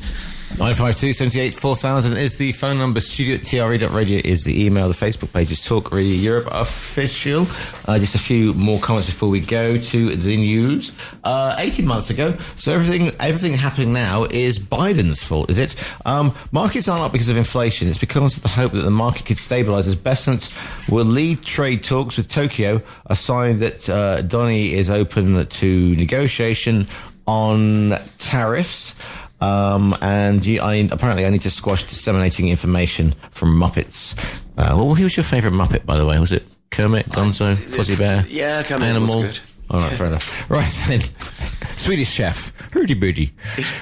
952 78 4000 is the phone number. Studio@tre.radio is the email. The Facebook page is Talk Radio Europe Official. Just a few more comments before we go to the news. 18 months ago, so everything happening now is Biden's fault, is it? Markets aren't up because of inflation. It's because of the hope that the market could stabilise as Besant will lead trade talks with Tokyo, a sign that Donny is open to negotiation on tariffs. Apparently I need to squash disseminating information from Muppets. Who was your favourite Muppet, by the way? Was it Kermit, Gonzo, Fuzzy Bear? Yeah, Kermit Animal? was good. All right, fair enough. Right then, Swedish Chef, hurdy-burdy.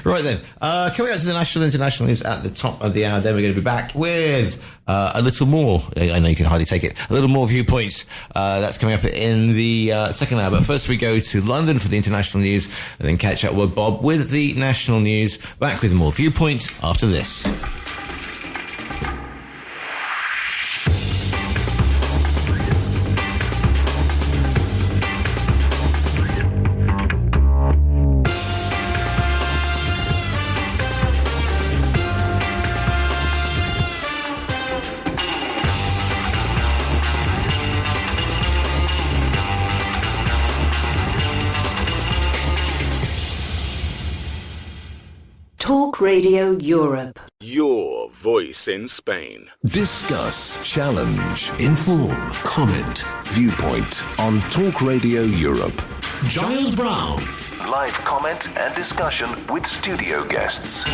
Right then, coming out to the national international news at the top of the hour. Then we're going to be back with a little more. I know you can hardly take it. A little more viewpoints. That's coming up in the second hour. But first, we go to London for the international news, and then catch up with Bob with the national news. Back with more viewpoints after this. Talk Radio Europe. Your voice in Spain. Discuss, challenge, inform, comment, viewpoint on Talk Radio Europe. Giles Brown. Live comment and discussion with studio guests.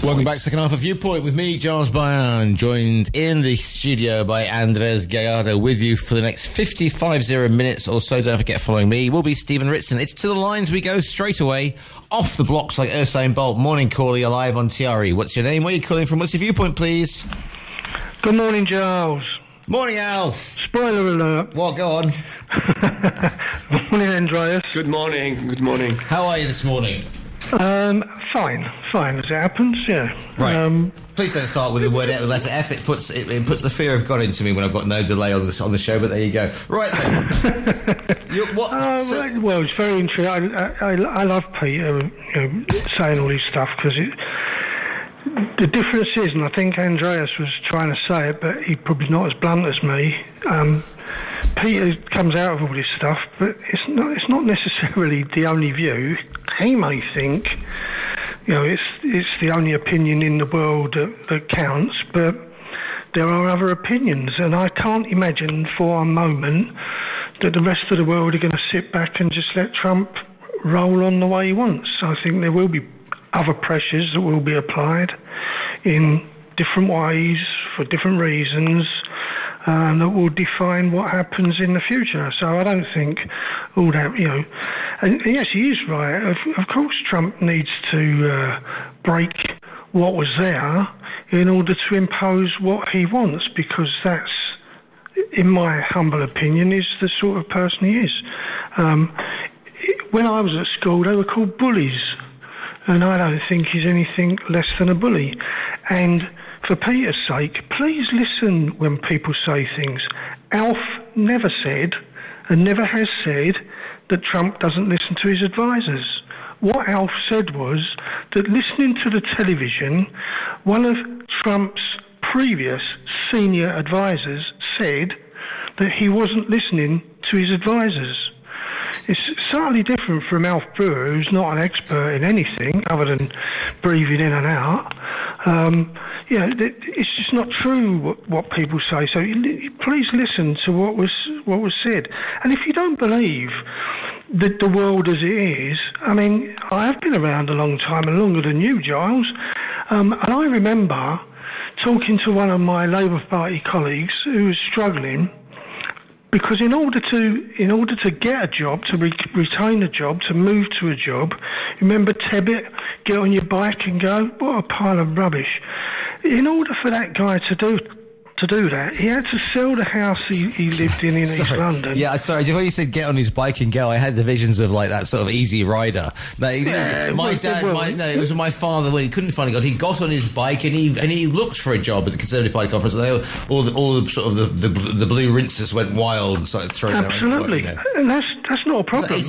Welcome back to the second half of Viewpoint with me, Giles Brown, joined in the studio by Andres Gallardo, with you for the next 55 minutes or so. Don't forget, following me will be Stephen Ritson. It's to the lines we go straight away, off the blocks like Usain Bolt. Morning caller, you're live on TRE. What's your name? Where are you calling from? What's your viewpoint, please? Good morning, Giles. Morning, Alf. Spoiler alert. What? Go on. Morning, Andreas. Good morning. Good morning. How are you this morning? Fine as it happens, yeah. Right. Please don't start with the letter F. It puts the fear of God into me when I've got no delay on the show. But there you go. Right then. Well, it's very interesting. I love Peter saying all this stuff because the difference is, and I think Andreas was trying to say it, but he's probably not as blunt as me. Peter comes out of all this stuff, but it's not necessarily the only view. He may think, it's the only opinion in the world that counts, but there are other opinions, and I can't imagine for a moment that the rest of the world are going to sit back and just let Trump roll on the way he wants. I think there will be other pressures that will be applied in different ways for different reasons that will define what happens in the future. So I don't think all that, and yes, he is right. Of course, Trump needs to break what was there in order to impose what he wants, because that's, in my humble opinion, is the sort of person he is. When I was at school, they were called bullies, and I don't think he's anything less than a bully. And for Peter's sake, please listen when people say things. Alf never said, and never has said, that Trump doesn't listen to his advisors. What Alf said was that listening to the television, one of Trump's previous senior advisors said that he wasn't listening to his advisors. It's slightly different from Alf Brewer, who's not an expert in anything other than breathing in and out. It's just not true what people say. So please listen to what was said. And if you don't believe that the world as it is, I mean, I have been around a long time and longer than you, Giles, and I remember talking to one of my Labour Party colleagues who was struggling. Because in order to get a job, to retain a job, to move to a job, remember Tebbit, get on your bike and go? What a pile of rubbish. In order for that guy to do that, he had to sell the house he lived in East London. Yeah, sorry, when you said get on his bike and go, I had the visions of like that sort of easy rider. It was my father when he couldn't find a job. He got on his bike and he looked for a job at the Conservative Party conference. And all the sort of the blue rinses went wild and started throwing their own. Absolutely, and that's not a problem.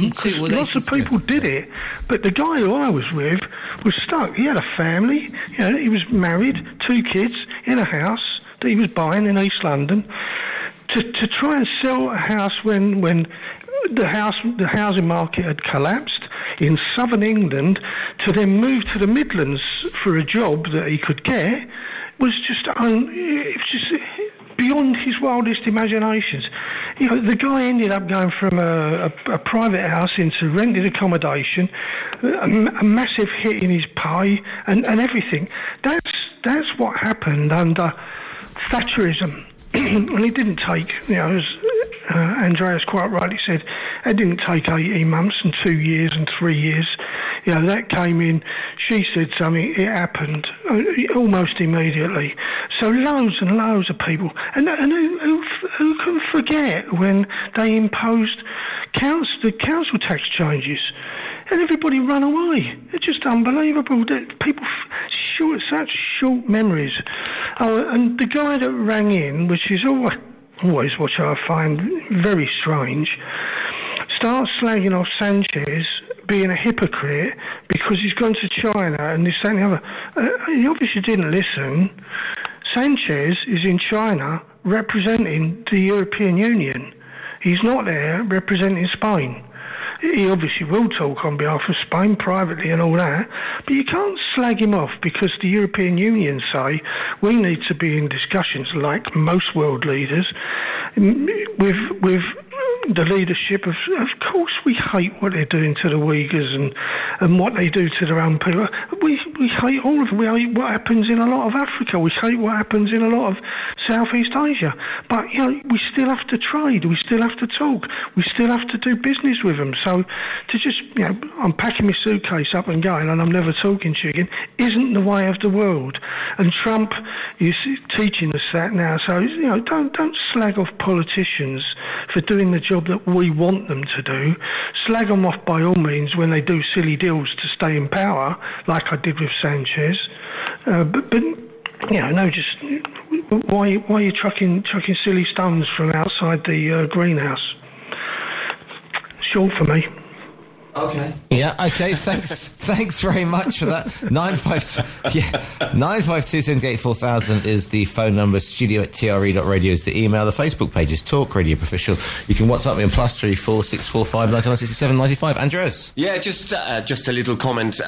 Lots of people did it, but the guy who I was with was stuck. He had a family. He was married, 2 kids, in a house that he was buying in East London. To try and sell a house when the housing market had collapsed in southern England, to then move to the Midlands for a job that he could get, was just beyond his wildest imaginations. The guy ended up going from a private house into rented accommodation, a massive hit in his pay and everything. That's what happened under Thatcherism. And it didn't take, as Andreas quite rightly said, it didn't take 18 months and 2 years and 3 years. That came in, she said something, it happened almost immediately. So loads and loads of people, and who can forget when they imposed the council tax changes? And everybody ran away. It's just unbelievable that people such short memories. Oh, and the guy that rang in, which is always what I find very strange, starts slagging off Sanchez being a hypocrite because he's gone to China and this, that and the other. He obviously didn't listen. Sanchez is in China representing the European Union. He's not there representing Spain. He obviously will talk on behalf of Spain privately and all that, but you can't slag him off because the European Union say we need to be in discussions, like most world leaders, with the leadership of course we hate what they're doing to the Uyghurs and what they do to their own people. We hate all of them. We hate what happens in a lot of Africa. We hate what happens in a lot of Southeast Asia. But, we still have to trade. We still have to talk. We still have to do business with them. So to just, I'm packing my suitcase up and going and I'm never talking to you again, isn't the way of the world. And Trump is teaching us that now. So, don't slag off politicians for doing the job job that we want them to do. Slag them off by all means when they do silly deals to stay in power, like I did with Sanchez. But no, just why are you chucking silly stones from outside the greenhouse? Short for me. Okay. Yeah, okay, thanks very much for that. 952-784000 is the phone number, studio@tre.radio is the email, the Facebook page is Talk Radio Official. You can WhatsApp me on +34 645 9967 95. Andreas? Yeah, just a little comment,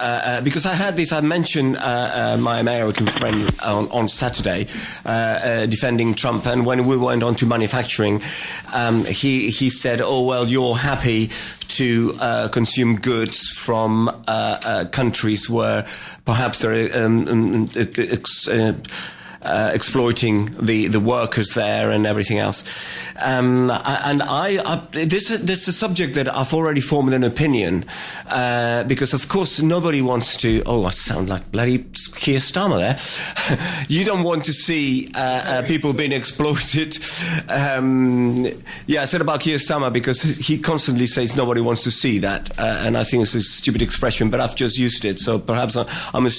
because I mentioned my American friend on Saturday, defending Trump, and when we went on to manufacturing, he said, oh, well, you're happy to consume goods from countries where perhaps they're exploiting the workers there and everything else. This is a subject that I've already formed an opinion, because of course nobody wants to. Oh, I sound like bloody Keir Starmer there. You don't want to see people being exploited. I said about Keir Starmer because he constantly says nobody wants to see that, and I think it's a stupid expression, but I've just used it, so perhaps I'm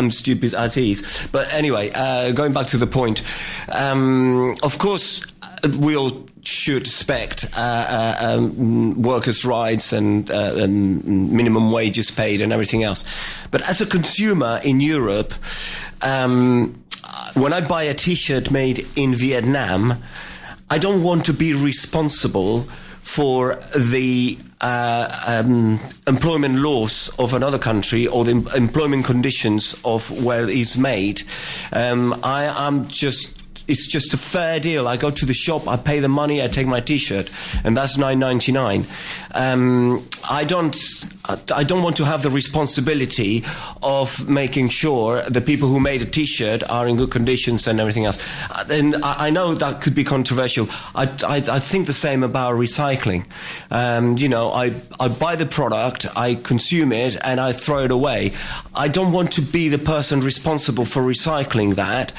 stupid as he is. But anyway, going back to the point, of course, we all should respect workers' rights and minimum wages paid and everything else. But as a consumer in Europe, when I buy a T-shirt made in Vietnam, I don't want to be responsible for the employment laws of another country or the employment conditions of where it is made. It's just a fair deal. I go to the shop, I pay the money, I take my T-shirt, and that's $9.99. I don't want to have the responsibility of making sure the people who made a T-shirt are in good conditions and everything else. And I know that could be controversial. I think the same about recycling. I buy the product, I consume it, and I throw it away. I don't want to be the person responsible for recycling that,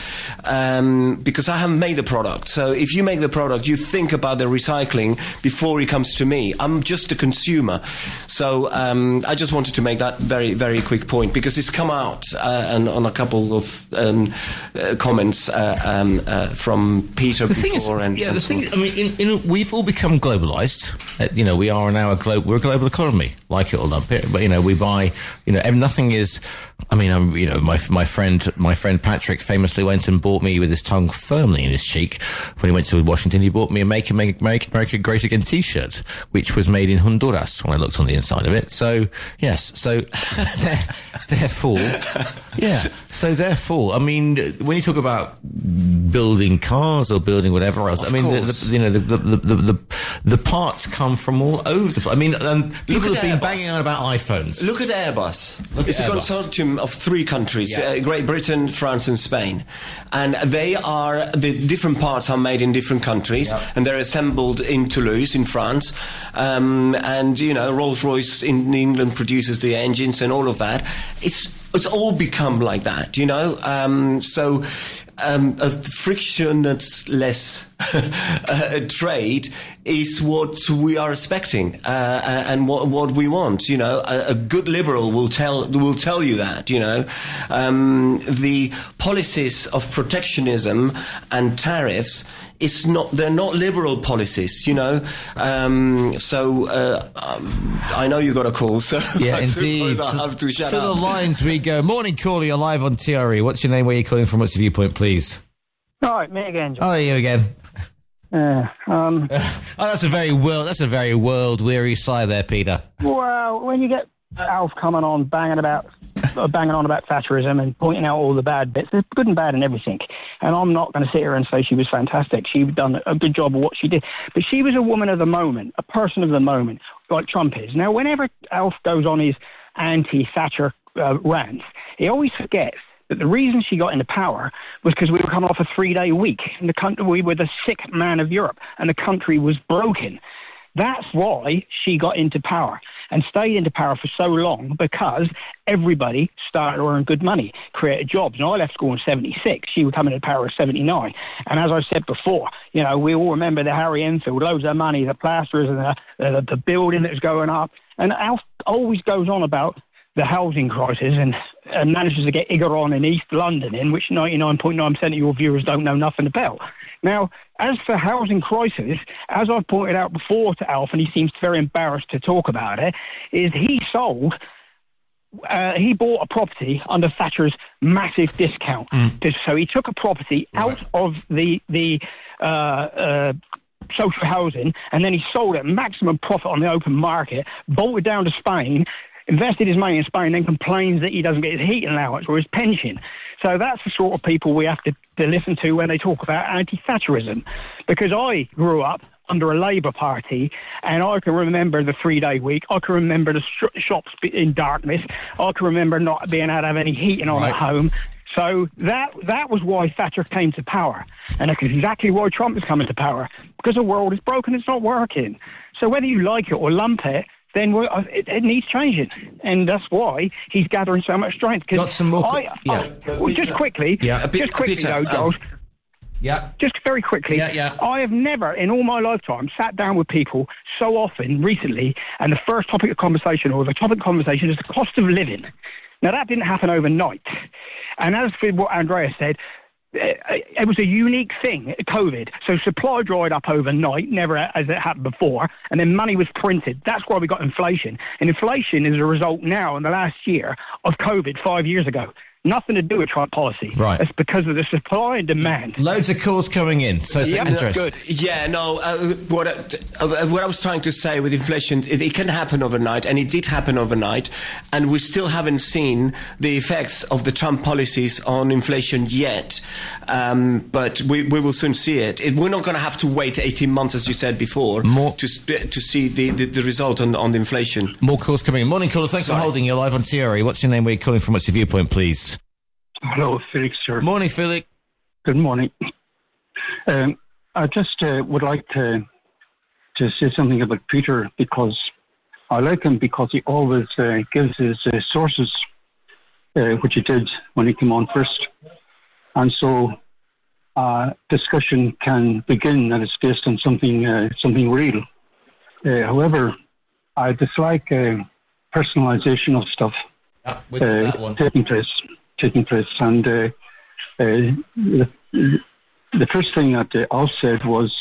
because I haven't made the product. So if you make the product, you think about the recycling before it comes to me. I'm just a consumer. So I just wanted to make that very, very quick point, because it's come out and on a couple of comments from Peter before. We've all become globalized. We are now we're a global economy, like it or lump it. But we buy. Nothing is. My friend Patrick famously went and bought me with his tongue firmly in his cheek when he went to Washington. He bought me a Make America Great Again T-shirt, which was made in Honduras. When I looked on the inside of it, therefore, I mean, when you talk about building cars or building whatever else, the parts come from all over the place. I mean, people have been banging on about iPhones. Look at Airbus. It's a consortium of 3 countries: Great Britain, France, and Spain, and the different parts are made in different countries, and they're assembled in Toulouse, in France, and Rolls-Royce in England produces the engines and all of that. It's all become like that, a frictionless trade is what we are expecting, and what we want. A good liberal will tell you that. The policies of protectionism and tariffs. They're not liberal policies, I know you got a call, so yeah, indeed. I have to shut up. To the lines we go. Morning, caller, you're live on TRE. What's your name? Where are you calling from? What's your viewpoint, please? All right, me again, John. Oh, you again. That's a very world weary sigh there, Peter. Well, when you get Alf coming on banging on about Thatcherism and pointing out all the bad bits, there's good and bad in everything. And I'm not going to sit here and say she was fantastic. She'd done a good job of what she did. But she was a woman of the moment, a person of the moment, like Trump is. Now, whenever Alf goes on his anti-Thatcher rants, he always forgets that the reason she got into power was because we were coming off a 3-day week. We were the sick man of Europe, and the country was broken. That's why she got into power and stayed into power for so long, because everybody started to earn good money, created jobs. And I left school in 76. She would come into power in 79. And as I said before, you know, we all remember the Harry Enfield, loads of money, the plasters and the building that was going up. And Alf always goes on about the housing crisis and manages to get Igaron in East London in, which 99.9% of your viewers don't know nothing about. Now, as for housing crisis, as I've pointed out before to Alf, and he seems very embarrassed to talk about it, is he bought a property under Thatcher's massive discount. So he took a property out of the social housing, and then he sold it at maximum profit on the open market, bolted down to Spain, invested his money in Spain, then complains that he doesn't get his heating allowance or his pension. So that's the sort of people we have to listen to when they talk about anti-Thatcherism. Because I grew up under a Labour Party, and I can remember the 3-day week. I can remember the shops in darkness. I can remember not being able to have any heating on at home. So that was why Thatcher came to power. And that's exactly why Trump is coming to power. Because the world is broken, it's not working. So whether you like it or lump it, then it needs changing. And that's why he's gathering so much strength. Got some more... just quickly, Giles. Yeah. Just very quickly, I have never in all my lifetime sat down with people so often recently, and the first topic of conversation or the topic of conversation is the cost of living. Now, that didn't happen overnight. And as for what Andrea said, it was a unique thing, COVID. So supply dried up overnight, never as it happened before, and then money was printed. That's why we got inflation. And inflation is a result now in the last year of COVID 5 years ago. Nothing to do with Trump policy. Right. It's because of the supply and demand. Loads of calls coming in. So that's good. Yeah, no, what I was trying to say with inflation, it can happen overnight, and it did happen overnight, and we still haven't seen the effects of the Trump policies on inflation yet. But we will soon see it. We're not going to have to wait 18 months, as you said before, to see the result on the inflation. More calls coming in. Morning, caller. Thanks for holding. You're live on TRE. What's your name? Where are you calling from? What's your viewpoint, please? Hello, Felix, sir. Morning, Felix. Good morning. I just would like to say something about Peter, because I like him because he always gives his sources, which he did when he came on first. And so discussion can begin that it's based on something real. However, I dislike personalization of stuff taking place. And the first thing that Alf said was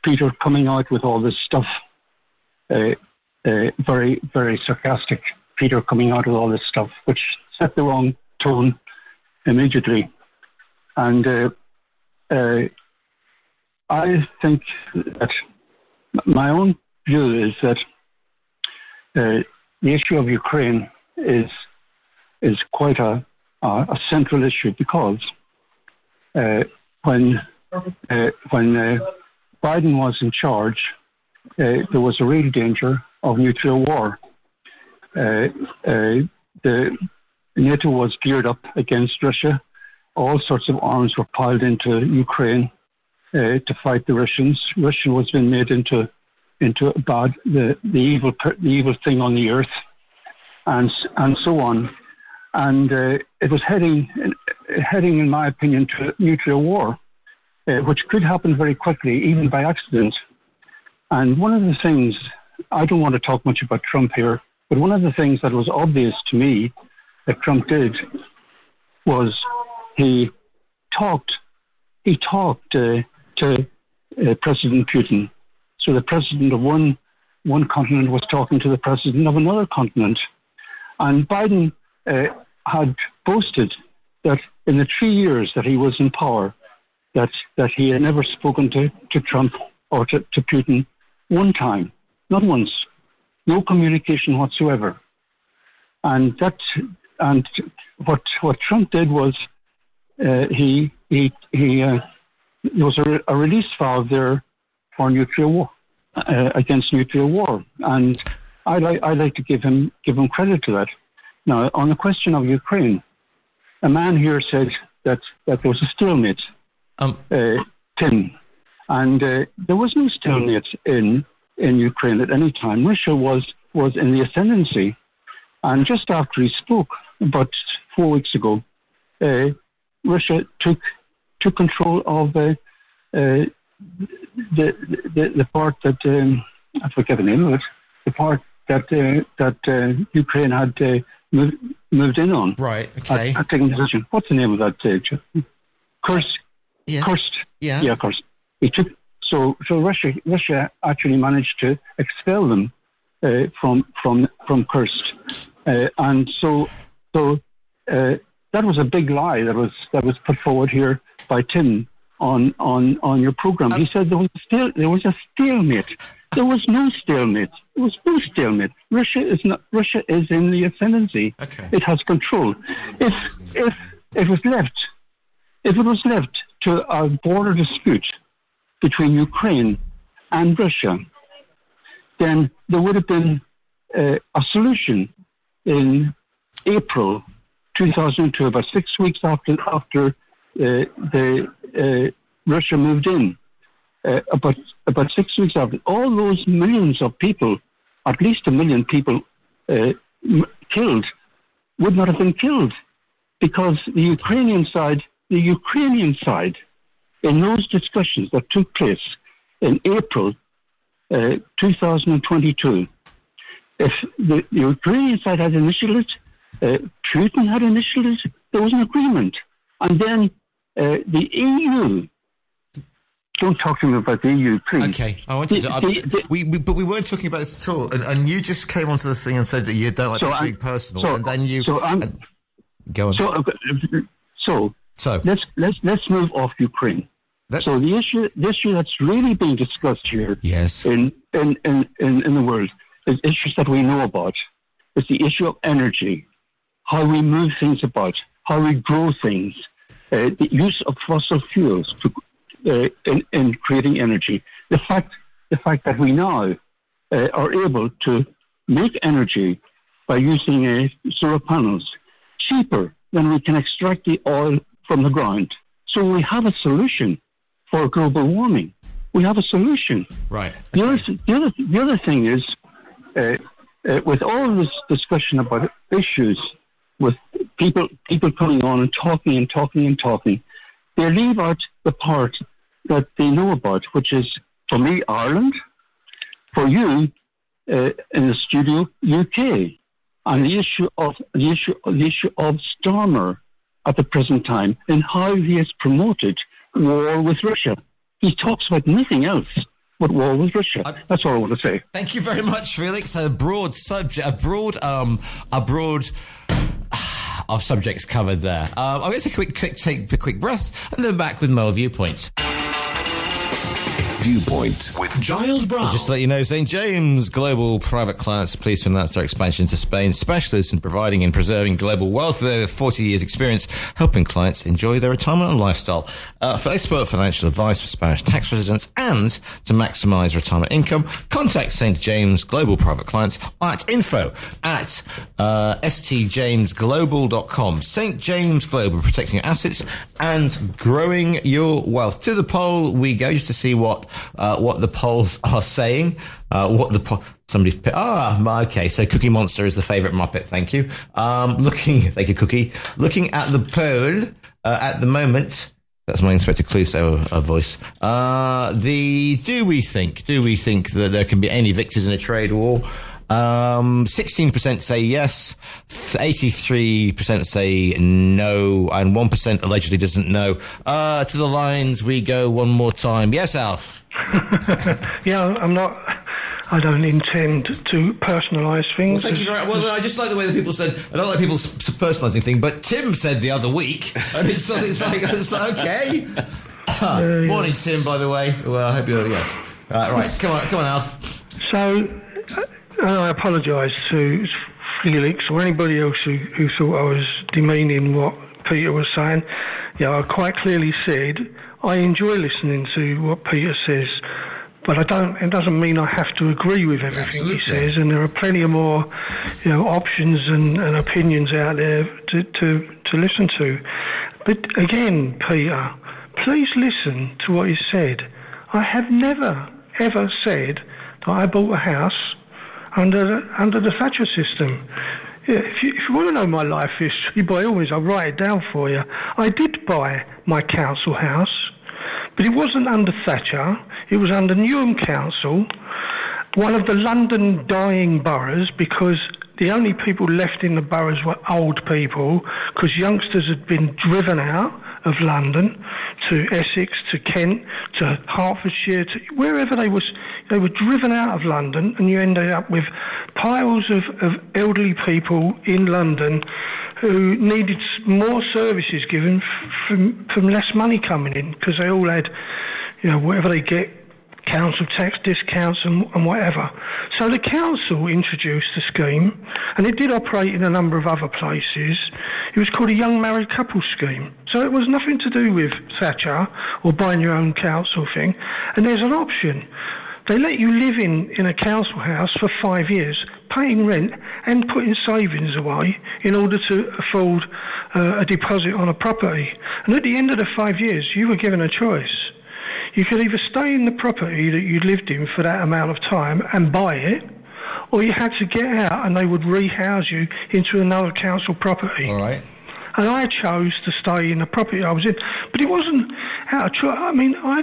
Peter coming out with all this stuff, very, very sarcastic. Peter coming out with all this stuff, which set the wrong tone immediately. And I think that my own view is that the issue of Ukraine is quite a central issue, because when Biden was in charge, there was a real danger of nuclear war. The NATO was geared up against Russia. All sorts of arms were piled into Ukraine to fight the Russians. Russia was being made into the evil thing on the earth, and so on. And it was heading, in my opinion, to nuclear war, which could happen very quickly, even by accident. And one of the things, I don't want to talk much about Trump here, but one of the things that was obvious to me that Trump did was he talked to President Putin. So the president of one continent was talking to the president of another continent. And Biden had boasted that in the 3 years that he was in power, that he had never spoken to Trump or to Putin one time, not once, no communication whatsoever. And what Trump did was there was a release valve there for nuclear war, against nuclear war, and I like to give him credit to that. Now, on the question of Ukraine, a man here said that there was a stalemate, Tim, and there was no stalemate in in Ukraine at any time. Russia was in the ascendancy. And just after he spoke, about 4 weeks ago, Russia took control of the part that I forget the name of it. The part that Ukraine had moved in on. Right. Okay. Had taken position. What's the name of that? Kursk. Yes. Kursk. Yeah. Yeah, Kursk. So Russia actually managed to expel them from Kursk, and so that was a big lie that was put forward here by Tim on your program. He said there was a stalemate. There was no stalemate. There was no stalemate. Russia is in the ascendancy. Okay. It has control. If it was left to a border dispute between Ukraine and Russia, then there would have been a solution in April 2002, about 6 weeks after Russia moved in. About 6 weeks after, all those millions of people, at least 1 million people killed, would not have been killed, because the Ukrainian side, in those discussions that took place in April 2022, if the Ukrainian side had initiated it, Putin had initiated it, there was an agreement. And then the EU, don't talk to me about the EU, please. Okay, I want you to. But we weren't talking about this at all, and you just came onto the thing and said that you don't like being personal, and then you. Go on. So let's move off Ukraine. So the issue that's really being discussed here, yes, in the world, is issues that we know about. It's the issue of energy, how we move things about, how we grow things, the use of fossil fuels in creating energy. The fact that we now are able to make energy by using solar panels cheaper than we can extract the oil from the ground. So we have a solution for global warming. We have a solution. Right. The other thing is, with all this discussion about issues, with people coming on and talking, they leave out the part that they know about, which is, for me, Ireland, for you in the studio, UK, and the issue of Starmer at the present time, and how he has promoted war with Russia. He talks about nothing else but war with Russia. That's all I want to say. Thank you very much, Felix. A broad subject, a broad of subjects covered there. I'm going to take a quick breath, and then back with more Viewpoint. Viewpoint with Giles Brown. Just to let you know, St. James Global Private Clients are pleased to announce their expansion to Spain. Specialists in providing and preserving global wealth with over 40 years' experience, helping clients enjoy their retirement and lifestyle. For expert financial advice for Spanish tax residents and to maximise retirement income, contact St. James Global Private Clients at info@stjamesglobal.com. St. James Global, protecting your assets and growing your wealth. To the poll we go, just to see what the polls are saying. Okay. So Cookie Monster is the favourite Muppet. Thank you. Thank you, Cookie. Looking at the poll at the moment. That's my Inspector Clouseau voice. Do we think that there can be any victors in a trade war? 16% say yes, 83% say no, and 1% allegedly doesn't know. To the lines we go one more time. Yes, Alf? Yeah, I don't intend to personalise things. Well, thank you very much. Well, I just like the way that people said, I don't like people personalising things, but Tim said the other week, and it's like okay. Morning, Tim, by the way. Well, I hope you're, yes. Right, come on, Alf. So, I apologise to Felix or anybody else who thought I was demeaning what Peter was saying. Yeah, I quite clearly said I enjoy listening to what Peter says, but it doesn't mean I have to agree with everything he says, and there are plenty of more options and opinions out there to listen to. But again, Peter, please listen to what he said. I have never, ever said I bought a house under the Thatcher system. Yeah, if you want to know my life history, by all means, I'll write it down for you. I did buy my council house, but it wasn't under Thatcher. It was under Newham Council, one of the London dying boroughs, because the only people left in the boroughs were old people, because youngsters had been driven out of London to Essex, to Kent, to Hertfordshire, to wherever they were driven out of London, and you ended up with piles of elderly people in London who needed more services given from less money coming in, because they all had, whatever they get, council tax discounts and whatever. So the council introduced a scheme, and it did operate in a number of other places. It was called a young married couple scheme. So it was nothing to do with Thatcher or buying your own council thing. And there's an option. They let you live in a council house for 5 years, paying rent and putting savings away in order to afford a deposit on a property. And at the end of the 5 years, you were given a choice. You could either stay in the property that you lived in for that amount of time and buy it, or you had to get out and they would rehouse you into another council property. All right. And I chose to stay in the property I was in. But it wasn't out of choice. I mean, I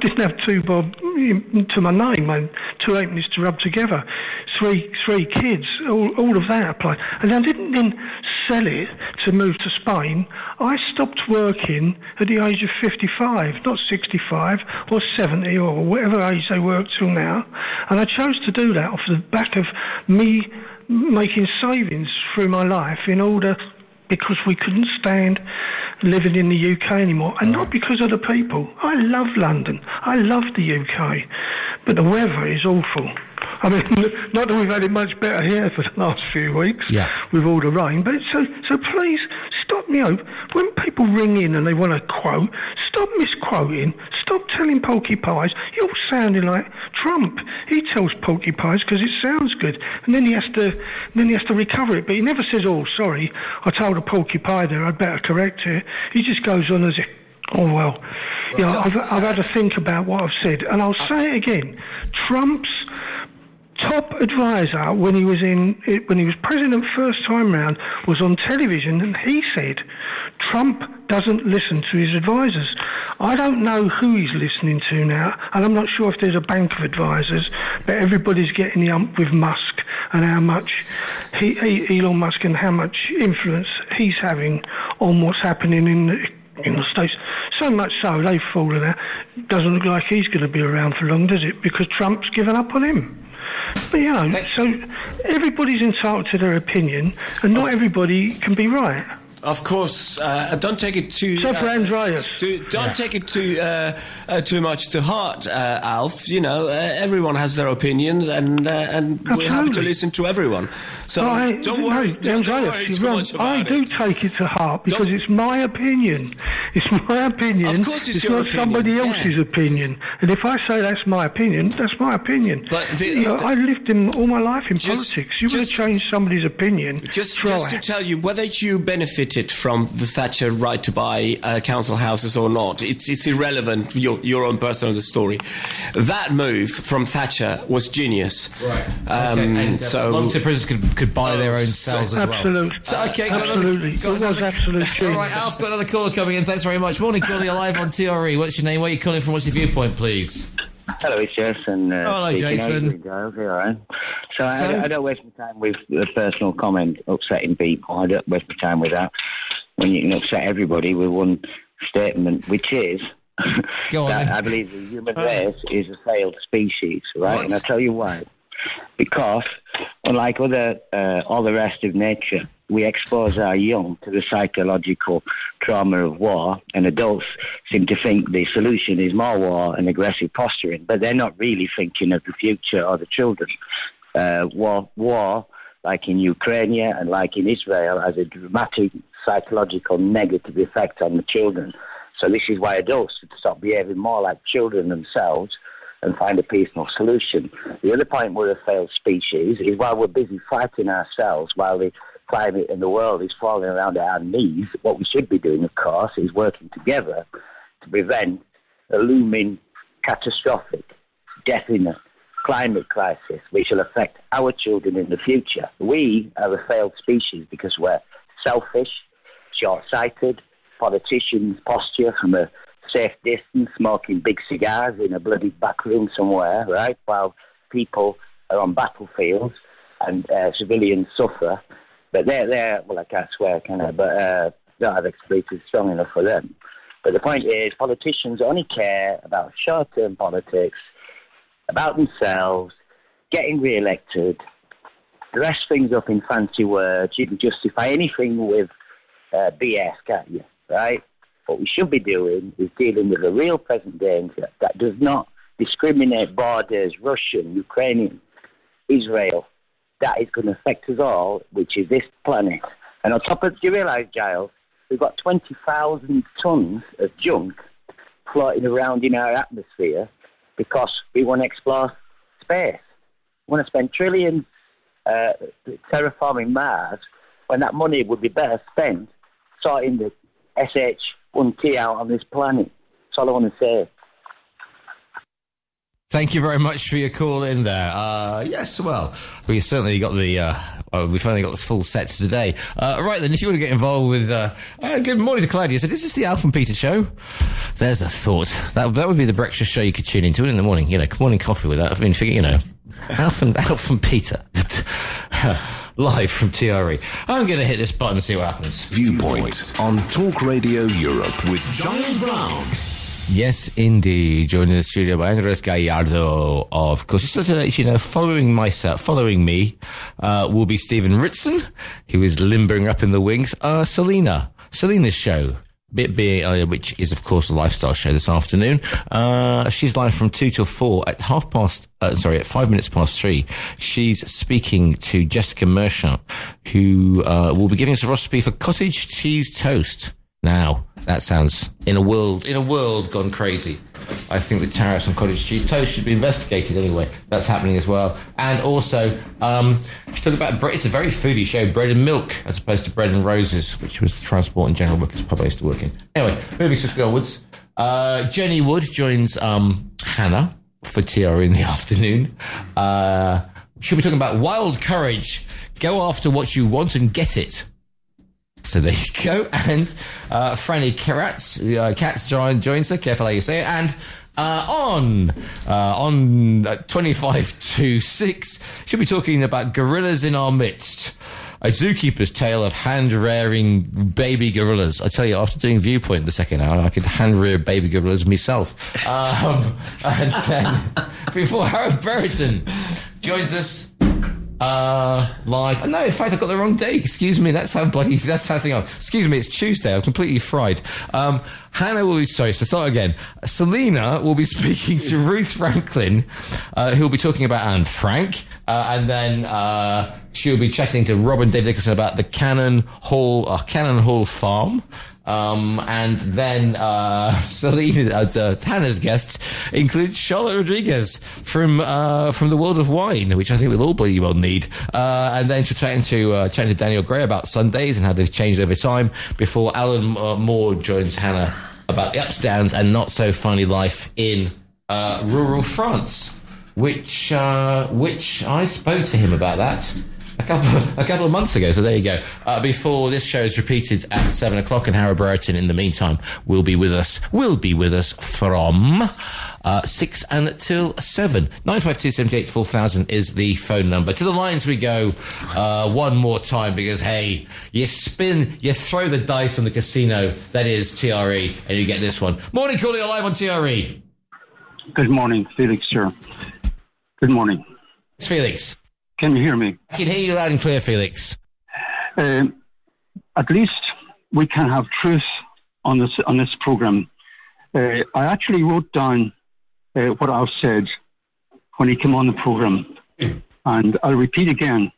didn't have two bob to my name and 2 halfpennies to rub together. Three kids, all of that applied. And I didn't then sell it to move to Spain. I stopped working at the age of 55, not 65 or 70 or whatever age they work till now. And I chose to do that off the back of me making savings through my life in order, because we couldn't stand living in the UK anymore. And not because of the people. I love London. I love the UK. But the weather is awful. I mean, not that we've had it much better here for the last few weeks with all the rain, but so please stop me out. When people ring in and they want a quote, stop misquoting, stop telling porcupines. You're sounding like Trump. He tells porcupines because it sounds good, and then he has to recover it. But he never says, "Oh, sorry, I told a porcupine there, I'd better correct it." He just goes on as if, "Oh well, I've had to think about what I've said," and I'll say it again. Trump's top advisor when he was president first time round was on television, and he said Trump doesn't listen to his advisors. I don't know who he's listening to now, and I'm not sure if there's a bank of advisors, but everybody's getting the ump with Musk and how much Elon Musk and how much influence he's having on what's happening in the States. So much so they've fallen out. Doesn't look like he's going to be around for long, does it? Because Trump's given up on him. But, so everybody's entitled to their opinion, and not everybody can be right. Of course, don't take it too. Don't take it too much to heart, Alf. Everyone has their opinions, and we have to listen to everyone. So don't worry. Don't worry too much about it. I do take it to heart because it's my opinion. It's my opinion. Of course, it's not somebody else's opinion. And if I say that's my opinion, that's my opinion. But I lived all my life in politics. You would have changed somebody's opinion. Just to tell you, whether you benefited from the Thatcher right to buy council houses or not, it's irrelevant. Your own personal story. That move from Thatcher was genius. Right. So long-term prisoners could buy their own cells as well. Absolutely. Absolutely. It was absolute genius. All right, Alf, got another caller coming in. Thanks very much. Morning, caller. You're live on TRE. What's your name? Where are you calling from? What's your viewpoint, please? Hello, it's Jason. Hello, Jason. Giles, all right. So I don't waste my time with a personal comment upsetting people. I don't waste my time with that. When you can upset everybody with one statement, which is that I believe the human race is a failed species, right? What? And I'll tell you why. Because, unlike all the rest of nature, we expose our young to the psychological trauma of war, and adults seem to think the solution is more war and aggressive posturing, but they're not really thinking of the future or the children. War, like in Ukraine and like in Israel, has a dramatic psychological negative effect on the children. So this is why adults should stop behaving more like children themselves and find a peaceful solution. The other point we're a failed species is while we're busy fighting ourselves, while the climate in the world is falling around at our knees, what we should be doing, of course, is working together to prevent a looming catastrophic, definite climate crisis, which will affect our children in the future. We are a failed species because we're selfish, short-sighted, politicians posture from a safe distance, smoking big cigars in a bloody back room somewhere, right, while people are on battlefields and civilians suffer. But they're well, I can't swear, can I? But don't have expletives strong enough for them. But the point is, politicians only care about short-term politics, about themselves, getting re-elected, dress things up in fancy words. You can justify anything with BS, can't you, right? What we should be doing is dealing with a real present danger that does not discriminate borders, Russian, Ukrainian, Israel. That is going to affect us all, which is this planet. And on top of, do you realise, Giles, we've got 20,000 tonnes of junk floating around in our atmosphere because we want to explore space. We want to spend trillions terraforming Mars when that money would be better spent sorting the SH1T out on this planet. That's all I want to say. Thank you very much for your call in there. Yes, well, we certainly got we've only got this full set today. Right then, if you want to get involved with, good morning to Claudia. So this is the Alf and Peter show. There's a thought. That would be the breakfast show you could tune into in the morning. You know, morning coffee with that. I mean, you know, Alf and Peter. Live from TRE. I'm going to hit this button and see what happens. Viewpoint on Talk Radio Europe with Giles Brown. Yes, indeed. Joining the studio by Andres Gallardo. Of course, just to let you know, following me will be Stephen Ritson, who is limbering up in the wings. Selena's show, which is, of course, a lifestyle show this afternoon. She's live from 2 till 4 at 5 minutes past 3. She's speaking to Jessica Merchant, who will be giving us a recipe for cottage cheese toast. Now, that sounds in a world gone crazy. I think the tariffs on cottage cheese toast should be investigated anyway. That's happening as well. And also, she's talking about bread. It's a very foodie show, bread and milk, as opposed to bread and roses, which was the Transport and General Workers pub I used to work in. Anyway, moving swiftly onwards. Jenny Wood joins Hannah for TRE in the afternoon. She'll be talking about wild courage. Go after what you want and get it. So there you go. And Franny Katz joins her, careful how you say it. And on 25 to 6, she'll be talking about gorillas in our midst. A zookeeper's tale of hand-rearing baby gorillas. I tell you, after doing Viewpoint the second hour, I could hand-rear baby gorillas myself. And then, before Harold Brereton joins us live. No, in fact, I got the wrong day. Excuse me. That's how thing on. Excuse me. It's Tuesday. I'm completely fried. Hannah will be, so start again. Selena will be speaking to Ruth Franklin, who'll be talking about Anne Frank, and then, she'll be chatting to Rob and Dave Nicholson about the Cannon Hall Farm. And then Selena, Hannah's guests include Charlotte Rodriguez from the world of wine, which I think we'll all bloody well need. And then she'll chat to Daniel Gray about Sundays and how they've changed over time. Before Alan Moore joins Hannah about the ups, downs, and not so funny life in rural France, which I spoke to him about that a couple of months ago, so there you go. Before this show is repeated at 7 o'clock, and Howard Brereton, in the meantime, will be with us from 6 until 7. 952 78 4000 is the phone number. To the lines we go one more time, because, hey, you throw the dice on the casino, that is TRE, and you get this one. Morning, calling live on TRE. Good morning, Felix, sir. Good morning. It's Felix. Can you hear me? I can hear you loud and clear, Felix. At least we can have truth on this program. I actually wrote down what I've said when he came on the program, and I'll repeat again.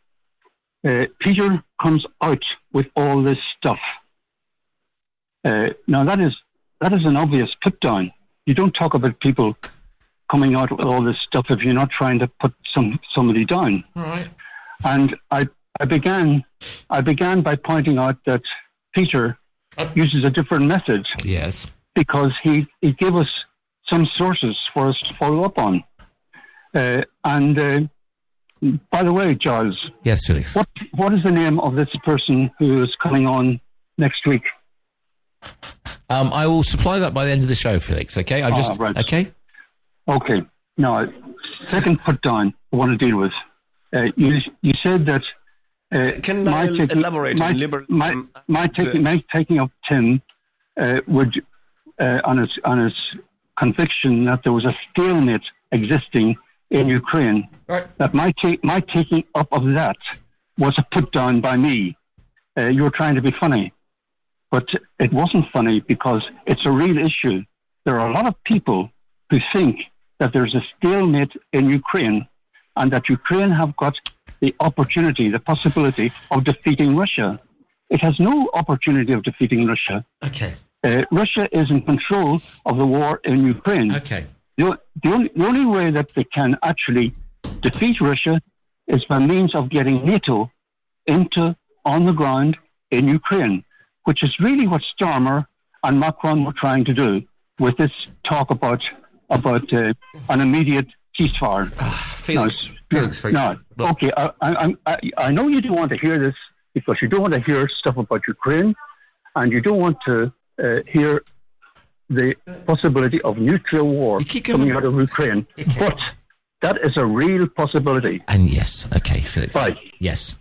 Peter comes out with all this stuff. Now that is an obvious put down. You don't talk about people coming out with all this stuff if you're not trying to put somebody down. All right. And I began by pointing out that Peter uses a different method. Yes. Because he gave us some sources for us to follow up on. And by the way, Giles. Yes, Felix. What is the name of this person who is coming on next week? I will supply that by the end of the show, Felix. Okay, right. Okay. Okay. Now, second put down I want to deal with. You said that. Can I elaborate on liberal? My taking up Tim would on his conviction that there was a stalemate existing in Ukraine. Right. That my taking up of that was a put down by me. You were trying to be funny. But it wasn't funny because it's a real issue. There are a lot of people who think that there's a stalemate in Ukraine and that Ukraine have got the opportunity, the possibility of defeating Russia. It has no opportunity of defeating Russia. Okay. Russia is in control of the war in Ukraine. Okay. The only way that they can actually defeat Russia is by means of getting NATO on the ground in Ukraine, which is really what Starmer and Macron were trying to do with this talk about an immediate ceasefire. Felix. Okay, I know you don't want to hear this because you don't want to hear stuff about Ukraine and you don't want to hear the possibility of nuclear war coming out of Ukraine. Okay. But that is a real possibility. And yes, okay, Felix. Bye. Yes.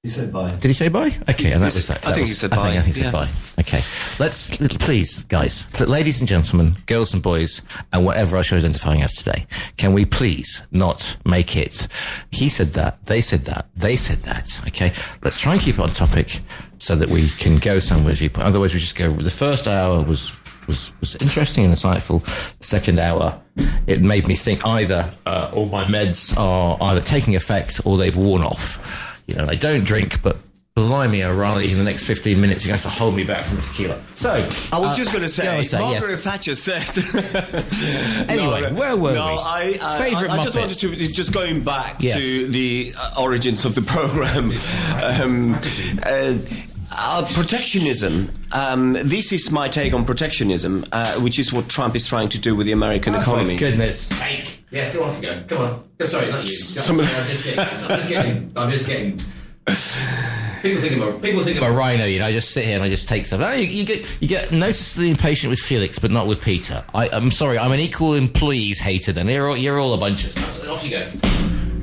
He said bye. Did he say bye? Okay, and that was that. I think he said bye. I think he said bye. Okay. Please, guys, ladies and gentlemen, girls and boys, and whatever our show is identifying as today, can we please not make it, he said that, they said that, they said that, okay? Let's try and keep it on topic so that we can go somewhere. Otherwise, we just go, the first hour was interesting and insightful. The second hour, it made me think either all my meds are either taking effect or they've worn off. You know, I don't drink, but blimey, O'Reilly, in the next 15 minutes, you're going to have to hold me back from the tequila. So, I was just going to say, Margaret yes. Thatcher said... Anyway, where were we? I just wanted to, just going back to the origins of the program. Protectionism. This is my take on protectionism, which is what Trump is trying to do with the American economy. For goodness sake. Yes, go off you go. Come on. Sorry, not you. I'm just getting. People think I'm a rhino, you know. I just sit here and I just take stuff. You get noticeably impatient with Felix, but not with Peter. I'm sorry, I'm an equal employees hater. Then you're all a bunch of stuff. So off you go.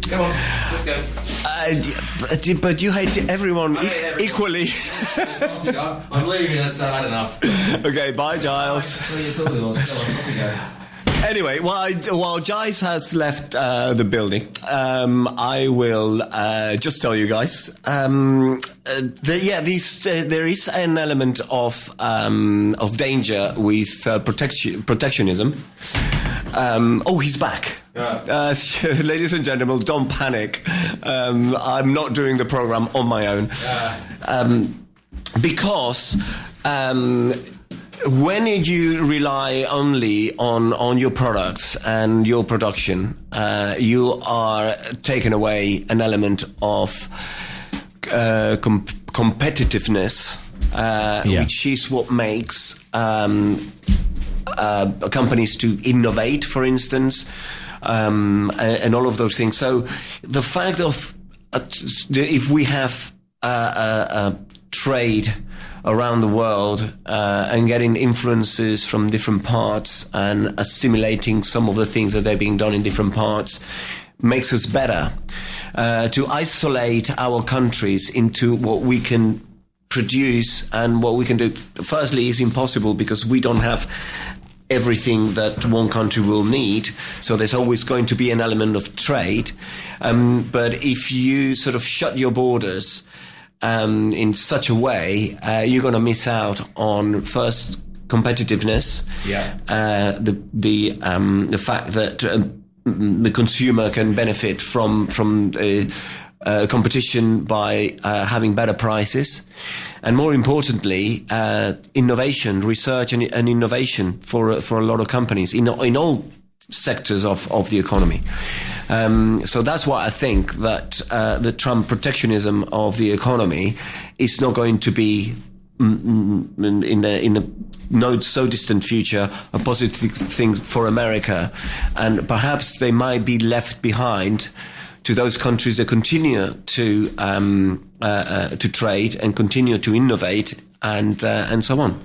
Come on, let's go. But you hate everyone equally. I'm leaving. That's had enough. Okay, bye, Giles. Anyway, while Giles has left the building, I will just tell you guys. There is an element of danger with protectionism. He's back. Ladies and gentlemen, don't panic. I'm not doing the program on my own because. When you rely only on your products and your production, you are taking away an element of competitiveness, which is what makes companies to innovate, for instance, and all of those things. So the fact of if we have trade around the world and getting influences from different parts and assimilating some of the things that are being done in different parts makes us better. To isolate our countries into what we can produce and what we can do, firstly, is impossible because we don't have everything that one country will need. So there's always going to be an element of trade. But if you sort of shut your borders in such a way, you're going to miss out on first competitiveness. The fact that the consumer can benefit from competition by having better prices, and more importantly, innovation, research and innovation for a lot of companies in all sectors of the economy. So that's why I think that the Trump protectionism of the economy is not going to be in the no so distant future, a positive thing for America, and perhaps they might be left behind to those countries that continue to trade and continue to innovate and so on.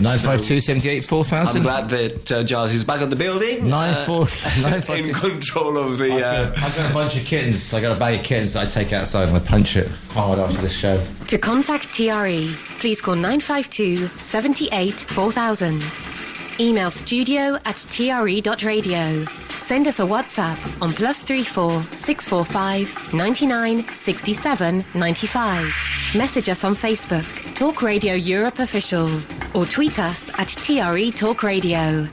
952 78 4000. I'm glad that Giles is back at the building. 952 in control of the. I've got a bunch of kittens. I got a bag of kittens that I take outside and I punch it hard after this show. To contact TRE, please call 952 78 4000. Email studio@tre.radio. Send us a WhatsApp on +34 645 99 67 95. Message us on Facebook, Talk Radio Europe Official, or tweet us at TRE Talk Radio.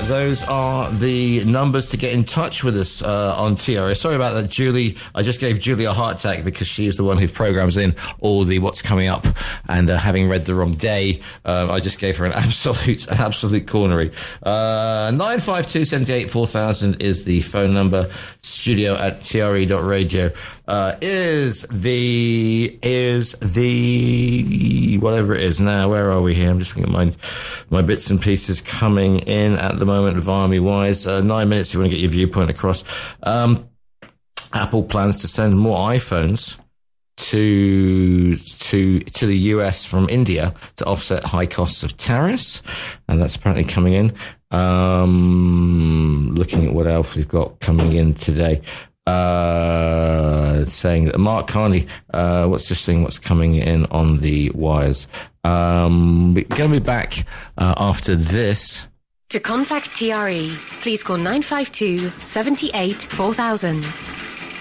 Those are the numbers to get in touch with us on TRE. Sorry about that, Julie. I just gave Julie a heart attack because she is the one who programs in all the what's coming up. And having read the wrong day, I just gave her an absolute cornery. 952 78 4000 is the phone number. Studio@tre.radio is the whatever it is now. Where are we here? I'm just looking at my bits and pieces coming in at the moment via me wise. 9 minutes if you want to get your viewpoint across. Apple plans to send more iPhones to the US from India to offset high costs of tariffs, and that's apparently coming in. Looking at what else we've got coming in today. Saying that Mark Carney, what's coming in on the wires. We're going to be back after this. To contact TRE, please call 952 78 4000.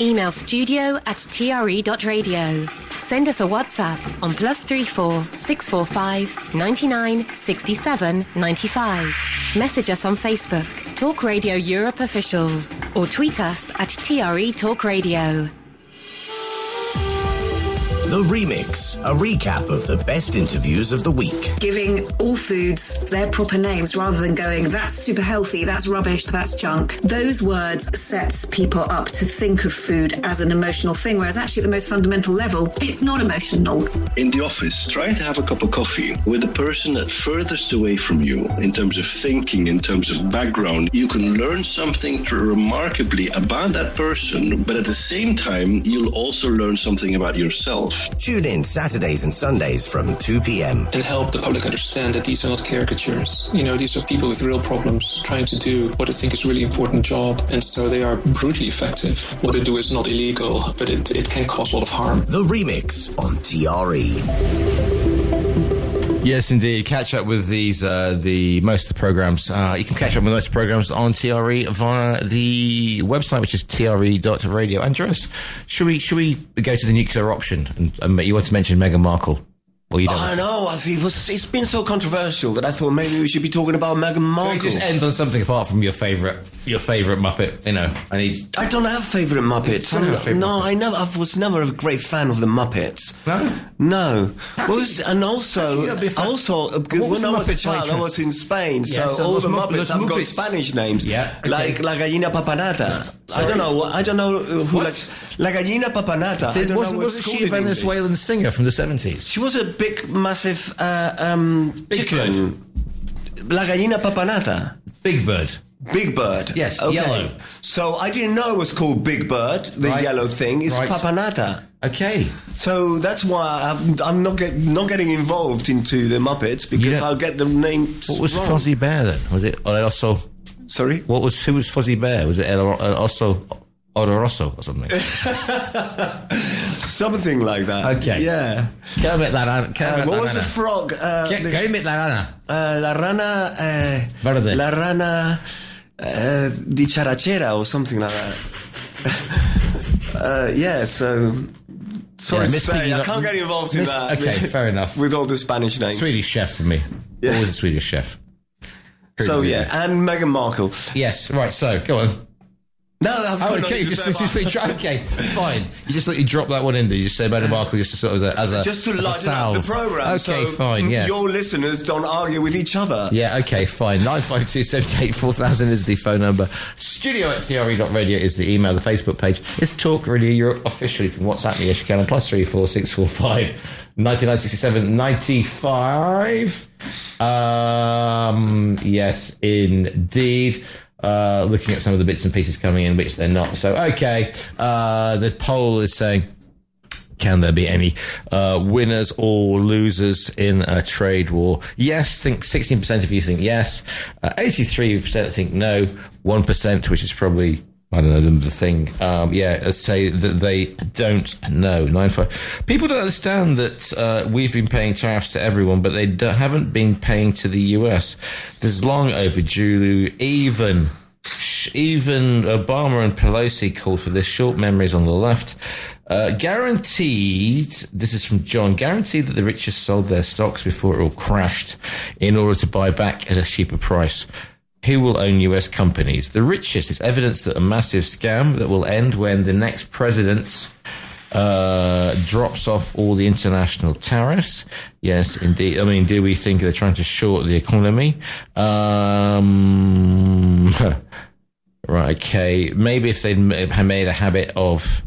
Email studio@tre.radio. Send us a WhatsApp on +34 645 99 67 95. Message us on Facebook, Talk Radio Europe Official, or tweet us at TRE Talk Radio. The Remix, a recap of the best interviews of the week. Giving all foods their proper names rather than going, that's super healthy, that's rubbish, that's junk. Those words sets people up to think of food as an emotional thing, whereas actually at the most fundamental level, it's not emotional. In the office, try to have a cup of coffee with the person that furthest away from you in terms of thinking, in terms of background. You can learn something remarkably about that person, but at the same time, you'll also learn something about yourself. Tune in Saturdays and Sundays from 2 p.m. and help the public understand that these are not caricatures. You know, these are people with real problems trying to do what I think is a really important job, and so they are brutally effective. What they do is not illegal, but it can cause a lot of harm. The Remix on TRE. Yes, indeed. Catch up with most of the programs. You can catch up with most of the programs on TRE via the website, which is tre.radio. Andreas, should we go to the nuclear option? And you want to mention Meghan Markle? Or you don't? I know. It's been so controversial that I thought maybe we should be talking about Meghan Markle. Can we just end on something apart from your favourite Muppet? You know, I don't have favourite Muppets. I was never a great fan of the Muppets. No. And also, when I was a child, I was in Spain, so all the Muppets have got Spanish names. Yeah. Like La Gallina Papanata. I don't know who likes La Gallina Papanata. Wasn't she a Venezuelan singer from the 70s? She was a big, massive big chicken. Bird. La Gallina Papanata. Big Bird. Big Bird. Yes, okay. Yellow. So I didn't know it was called Big Bird. The yellow thing is Papanata. Okay. So that's why I'm not getting involved into the Muppets because I'll get the names What was wrong. Fuzzy Bear then? Was it El Oso? Sorry? Who was Fuzzy Bear? Was it El Oso Odoroso or something? Something like that. Okay. Yeah. Kermit la Rana. What was the frog? Kermit la Rana. La Rana... Verde. La Rana... dicharachera or something like that. So... Sorry to say, I can't get involved in that. Okay, fair enough. With all the Spanish names. Swedish chef for me. Yeah. Always a Swedish chef. And Meghan Markle. Yes, right, so, go on. No, I've got okay, okay, fine. You just let you drop that one in there. You just say Meghan Markle just to sort of as a just to lighten salve. up the programme. Okay, so fine. Yeah, your listeners don't argue with each other. Yeah, okay, fine. 952 78 4000 is the phone number. Studio@tre.radio is the email. The Facebook page is Talk Radio Europe Official. You can WhatsApp me, yes, you can, on +34 645 9967 95. Yes, indeed. Looking at some of the bits and pieces coming in, which they're not. So, okay, the poll is saying, can there be any winners or losers in a trade war? Yes, think 16% of you think yes. 83% think no. 1%, which is probably, I don't know, the thing. Say that they don't know. 95. People don't understand that we've been paying tariffs to everyone, but they haven't been paying to the US. This long overdue. Even Obama and Pelosi called for this. Short memories on the left. Guaranteed, this is from John, guaranteed that the richest sold their stocks before it all crashed in order to buy back at a cheaper price. Who will own US companies? The richest is evidence that a massive scam that will end when the next president drops off all the international tariffs. Yes, indeed. I mean, do we think they're trying to short the economy? Right, okay. Maybe if they'd made a habit of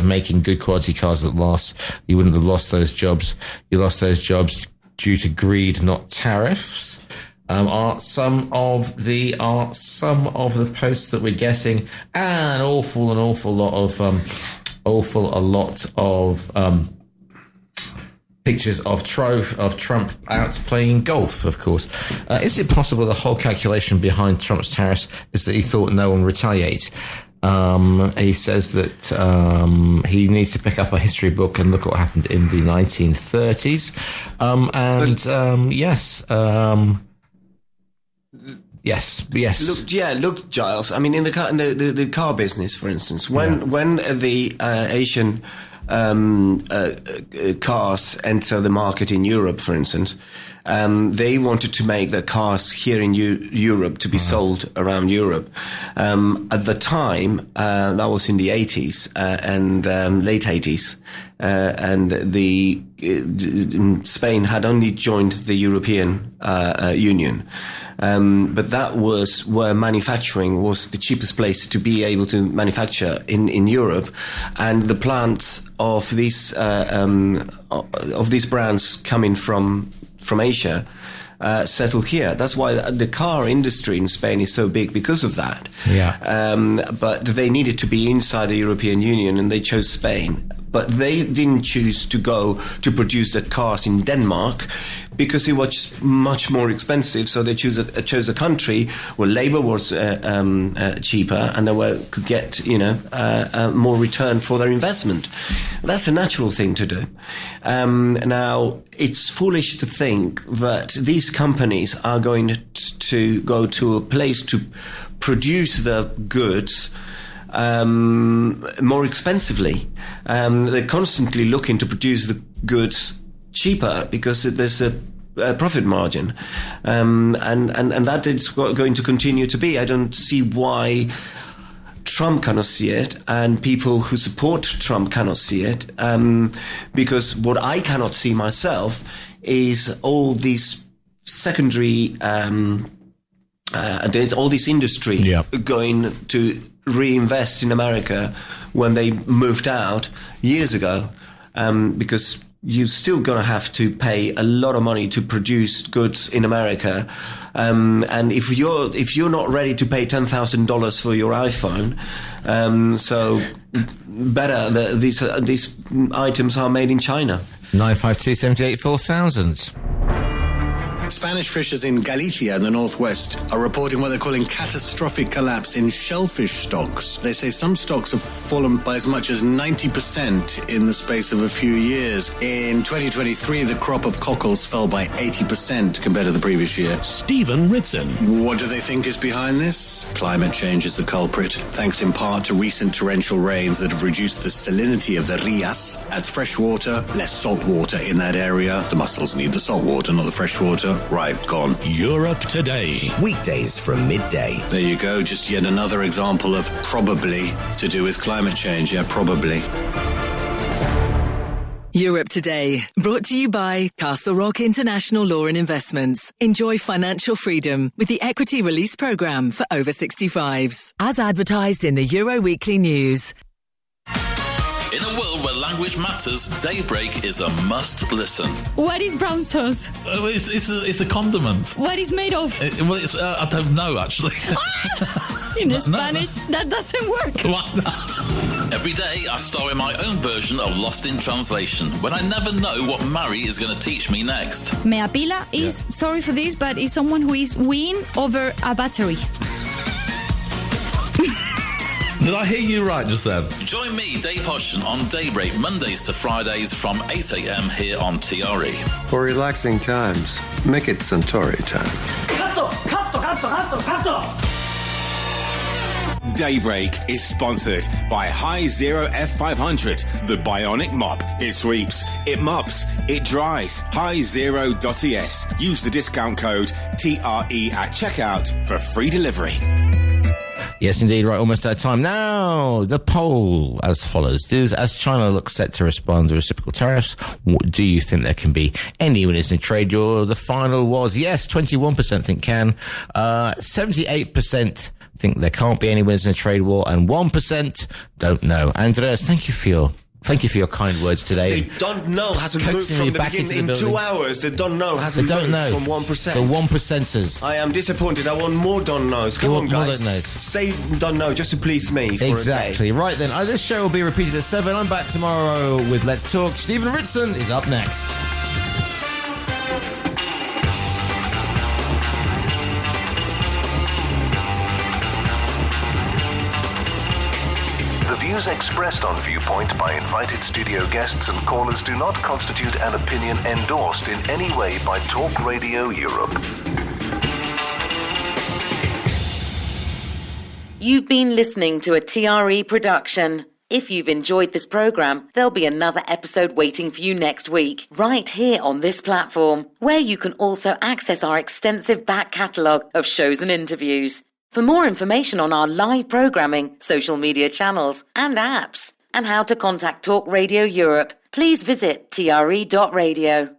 making good quality cars that last, you wouldn't have lost those jobs. You lost those jobs due to greed, not tariffs. Are some of the posts that we're getting, and an awful lot of pictures of Trump out playing golf, of course. Is it possible the whole calculation behind Trump's tariffs is that he thought no one would retaliate? He says that he needs to pick up a history book and look at what happened in the 1930s. Yes. Look, Giles. I mean, in the car business, for instance, when the Asian cars enter the market in Europe, for instance, they wanted to make the cars here in Europe to be sold around Europe. At the time, that was in the 80s and late 80s, and Spain had only joined the European Union. But that was where manufacturing was the cheapest place to be able to manufacture in Europe, and the plants of these brands coming from Asia settle here. That's why the car industry in Spain is so big, because of that. Yeah. But they needed to be inside the European Union, and they chose Spain. But they didn't choose to go to produce the cars in Denmark because it was much more expensive. So they chose a country where labor was cheaper, and they could get more return for their investment. That's a natural thing to do. Now, it's foolish to think that these companies are going to go to a place to produce the goods more expensively. They're constantly looking to produce the goods cheaper because there's a profit margin, and that is going to continue to be. I don't see why Trump cannot see it, and people who support Trump cannot see it, because what I cannot see myself is all these secondary, all this industry going to reinvest in America when they moved out years ago, because you're still going to have to pay a lot of money to produce goods in America, and if you're not ready to pay $10,000 for your iPhone, so better these items are made in China. 952 78 4000. Spanish fishers in Galicia in the northwest are reporting what they're calling catastrophic collapse in shellfish stocks. They say some stocks have fallen by as much as 90% in the space of a few years. In 2023, the crop of cockles fell by 80% compared to the previous year. Stephen Ritson. What do they think is behind this? Climate change is the culprit, thanks in part to recent torrential rains that have reduced the salinity of the rias. Adds fresh water, less salt water in that area. The mussels need the salt water, not the fresh water. Right, gone. Europe Today. Weekdays from midday. There you go. Just yet another example of probably to do with climate change. Yeah, probably. Europe Today, brought to you by Castle Rock International Law and Investments. Enjoy financial freedom with the Equity Release Programme for over 65s. As advertised in the Euro Weekly News. In a world where language matters, Daybreak is a must listen. What is brown sauce? It's a condiment. What is made of? I don't know, actually. In Spanish, that doesn't work. Every day, I star in my own version of Lost in Translation, when I never know what Mary is going to teach me next. Mea pila is, sorry for this, but is someone who is win over a battery. Did I hear you right just then? Join me, Dave Hodgson, on Daybreak, Mondays to Fridays from 8 a.m. here on TRE. For relaxing times, make it Centauri time. Daybreak is sponsored by High Zero F500, the bionic mop. It sweeps, it mops, it dries. HighZero.es. Use the discount code TRE at checkout for free delivery. Yes, indeed. Right, almost out of time. Now, the poll as follows. As China looks set to respond to reciprocal tariffs, do you think there can be any winners in trade war? The final was yes, 21% think can, 78% think there can't be any winners in a trade war, and 1% don't know. Andreas, thank you for your kind words today. They don't know hasn't moved from the beginning. In 2 hours, the don't know hasn't moved from 1%. The 1%ers. I am disappointed. I want more don't knows. Come on, guys. More don't knows. Say don't know just to please me for exactly. a day. Right then. This show will be repeated at 7. I'm back tomorrow with Let's Talk. Stephen Ritson is up next. The views expressed on Viewpoint by invited studio guests and callers do not constitute an opinion endorsed in any way by Talk Radio Europe. You've been listening to a TRE production. If you've enjoyed this program, there'll be another episode waiting for you next week, right here on this platform, where you can also access our extensive back catalogue of shows and interviews. For more information on our live programming, social media channels and apps, and how to contact Talk Radio Europe, please visit TRE.radio.